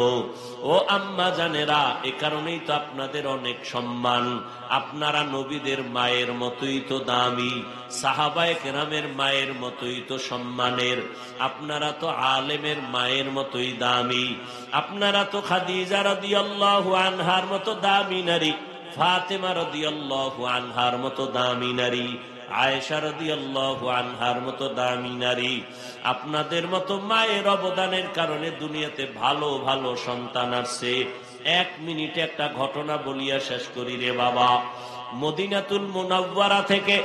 ও আম্মা জানেরা, এ কারণেই তো আপনাদের অনেক সম্মান। আপনারা নবীদের মায়ের মতোই তো দামি, সাহাবায়ে কেরামের মায়ের মতোই তো সম্মানের। আপনারা তো আলেমের মায়ের মতোই দামি। আপনারা তো খাদিজা রাদিয়াল্লাহু আনহার মতো দামি নারী, ফাতেমা রাদিয়াল্লাহু আনহার মতো দামি নারী, আয়েশা রাদিয়াল্লাহু আনহার মতো দামি নারী। আপনাদের মতো মায়ের অবদানের কারণে দুনিয়াতে ভালো ভালো সন্তান আসছে। 1 মিনিটে একটা ঘটনা বলিয়া শেষ করি রে বাবা। মদিনাতুল মুনাওয়ারা থেকে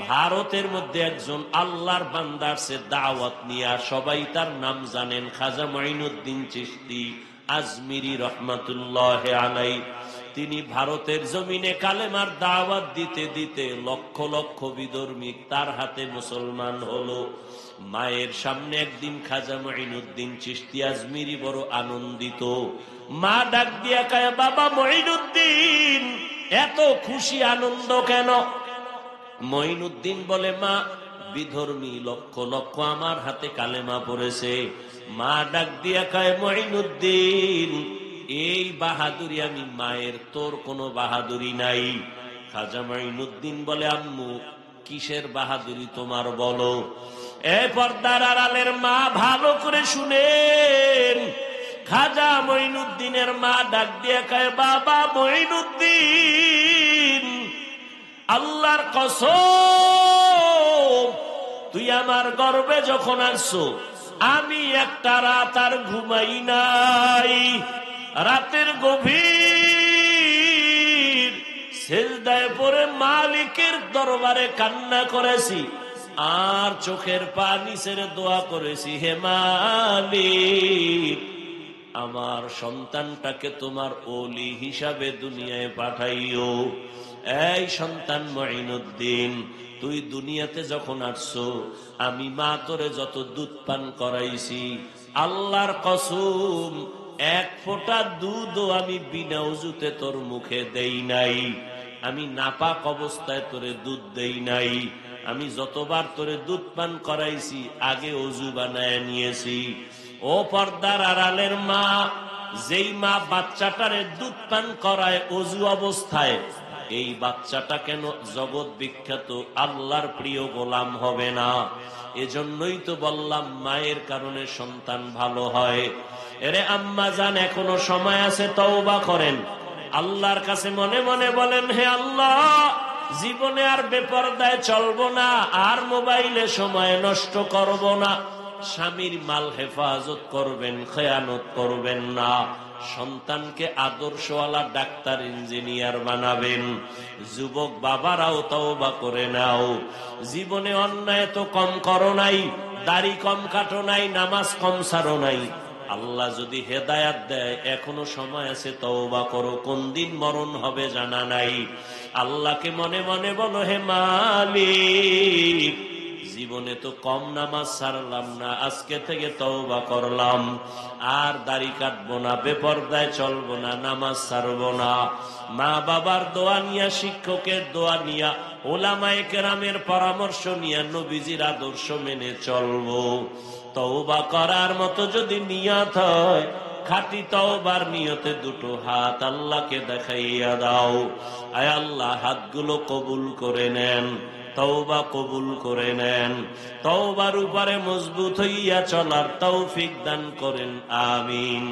ভারতের মধ্যে একজন আল্লাহর বান্দা আসছে দাওয়াত নিয়ে, সবাই তার নাম জানেন, খাজা মাইনুদ্দিন চিশতি আজমিরি রহমাতুল্লাহ আলাই। তিনি ভারতের জমিনে কালেমার দাওয়াত দিতে দিতে লক্ষ লক্ষ বিধর্মী তার হাতে মুসলমান হলো। মায়ের সামনে একদিন খাজা মাইনুদ্দিন চিশতি আজমিরি বড় আনন্দিত। মা ডাক দিয়া কয়, বাবা মাইনুদ্দিন, এত খুশি আনন্দ কেন? মাইনুদ্দিন বলে, মা, বিধর্মী লক্ষ লক্ষ আমার হাতে কালেমা পড়েছে। মা ডাক দিয়া কয়, মাইনুদ্দিন, এই বাহাদুরি আমি মায়ের, তোর কোনো বাহাদুরি নাই। খাজা মাইনুদ্দিন বলে, আম্মু, কিসের বাহাদুরি তোমার বলো? এই পর্দার আড়ালের মা ভালো করে শুনেন। খাজা মাইনুদ্দিনের মা ডাক দিয়ে কয়, বাবা মাইনুদ্দিন, আল্লাহর কসম, তুই আমার গর্বে যখন আসছো, আমি একটা রাত আর ঘুমাই নাই। রাতের গভীর সেজদায় পড়ে মালিকের দরবারে কান্না করেছি, আর চোখের পানি ছেড়ে দোয়া করেছি, হে মালিক, আমার সন্তানটাকে তোমার ওলি হিসাবে দুনিয়ায় পাঠাইও। এই সন্তান মাইনুদ্দিন, তুই দুনিয়াতে যখন আসছো, আমি মা তোরে যত দুধ পান করাইছি, আল্লাহর কসম, 1 ফোঁটা দুধও আমি বিনা উজুতে তোর মুখে দেই নাই। আমি নাপাক অবস্থায় তোরে দুধ দেই নাই। আমি যতবার তোরে দুধ পান করাইছি, আগে অজু বানায় নিয়েছি। ও পর্দার আড়ালের মা, যেই মা বাচ্চাটারে দুধ পান করায় অজু অবস্থায়, এই বাচ্চাটা কেন জগৎ বিখ্যাত আল্লাহর প্রিয় গোলাম হবে না? এজন্যই তো বললাম, মায়ের কারণে সন্তান ভালো হয়। এরে আম্মা জান, এখনো সময় আছে, তওবা করেন। আল্লাহর কাছে মনে মনে বলেন, হে আল্লাহ, জীবনে আর বেপরদায় চলবো না, আর মোবাইলে সময় নষ্ট করব না। স্বামীর মাল হেফাজত করবেন, খেয়ানত করবেন না। সন্তানকে আদর্শওয়ালা ডাক্তার, ইঞ্জিনিয়ার বানাবেন। যুবক বাবারাও তওবা করে নাও। জীবনে অন্যায় তো কম করো নাই, দাড়ি কম কাটো নাই, নামাজ কম ছাড়ো নাই। আল্লাহ যদি হেদায়াত দেয়, এখনো সময় আছে, তওবা করো। কোন দিন মরণ হবে জানা নাই। আল্লাহকে মনে মনে বলো, হে মালিক, জীবনে তো কম নামাজ ছাড়লাম না, আজকে থেকে তওবা করলাম, আর দাড়ি কাটবো না, বেপরদায় চলবো না, নামাজ ছাড়বো না। মা বাবার দোয়া নিয়া, শিক্ষকের দোয়া নিয়া, ওলামায়ে কেরামের পরামর্শ নিয়া, নবীজির আদর্শ মেনে চলবো। তওবা করার মতো যদি নিয়ত হয়, খাঁটি তওবার নিয়তে 2টো হাত আল্লাহকে দেখাইয়া দাও। আয় আল্লাহ, হাতগুলো কবুল করে নেন, তওবা কবুল করে নেন। তওবার উপরে মজবুত হইয়া চলার তৌফিক দান করেন, আমিন।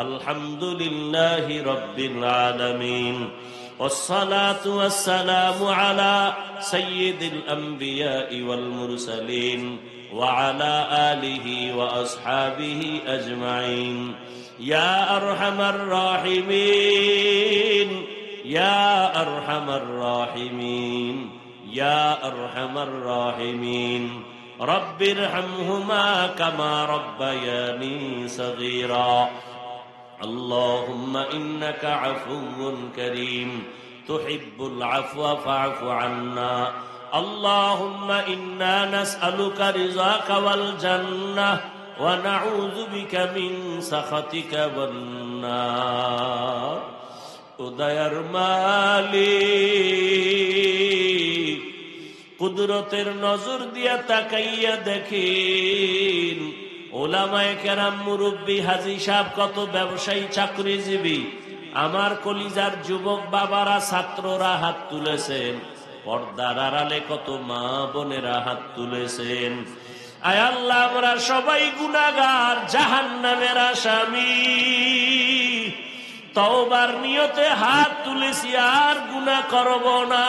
আলহামদুলিল্লাহি রাব্বিল আলামিন, ওয়াসসালাতু ওয়াসসালামু আলা সাইয়্যিদিল আমবিয়াই ওয়াল মুরসালিন ওয়া আলা আলিহি ওয়া আসহাবিহি আজমাইন। ইয়া আরহামার রাহিমিন, ইয়া আরহামার রাহিমিন, ইয়া আরহামার রাহিমিন। রব্বিরহামহুমা কামা রব্বায়ানি সগীরা। আল্লাহুম্মা ইন্নাকা আফুউন কারীম, তুহিব্বুল আফওয়া ফা'ফু আন্না। আল্লাহুম্মা ইন্না নাসআলুকা রিযাকা ওয়াল জান্নাহ ওয়া নাউযু বিকা মিন সাখাতিকা ওয়ান নার। ও দয়ার মালিক, কুদরতের নজর দিয়া তাকাইয়া দেখেন ওলামায়ে কেরাম, মুরব্বী, হাজী সাহেব, কত ব্যবসায়ী, চাকরিজীবী, আমার কলিজার যুবক বাবারা, ছাত্ররা হাত তুলেছেন। পর্দার আড়ালে কত মা বোনেরা হাত তুলেছেন। আয় আল্লাহ, আমরা সবাই গুনাহগার, জাহান্নামের আসামি। তওবার নিয়তে হাত তুলেছি, আর গুনাহ করব না।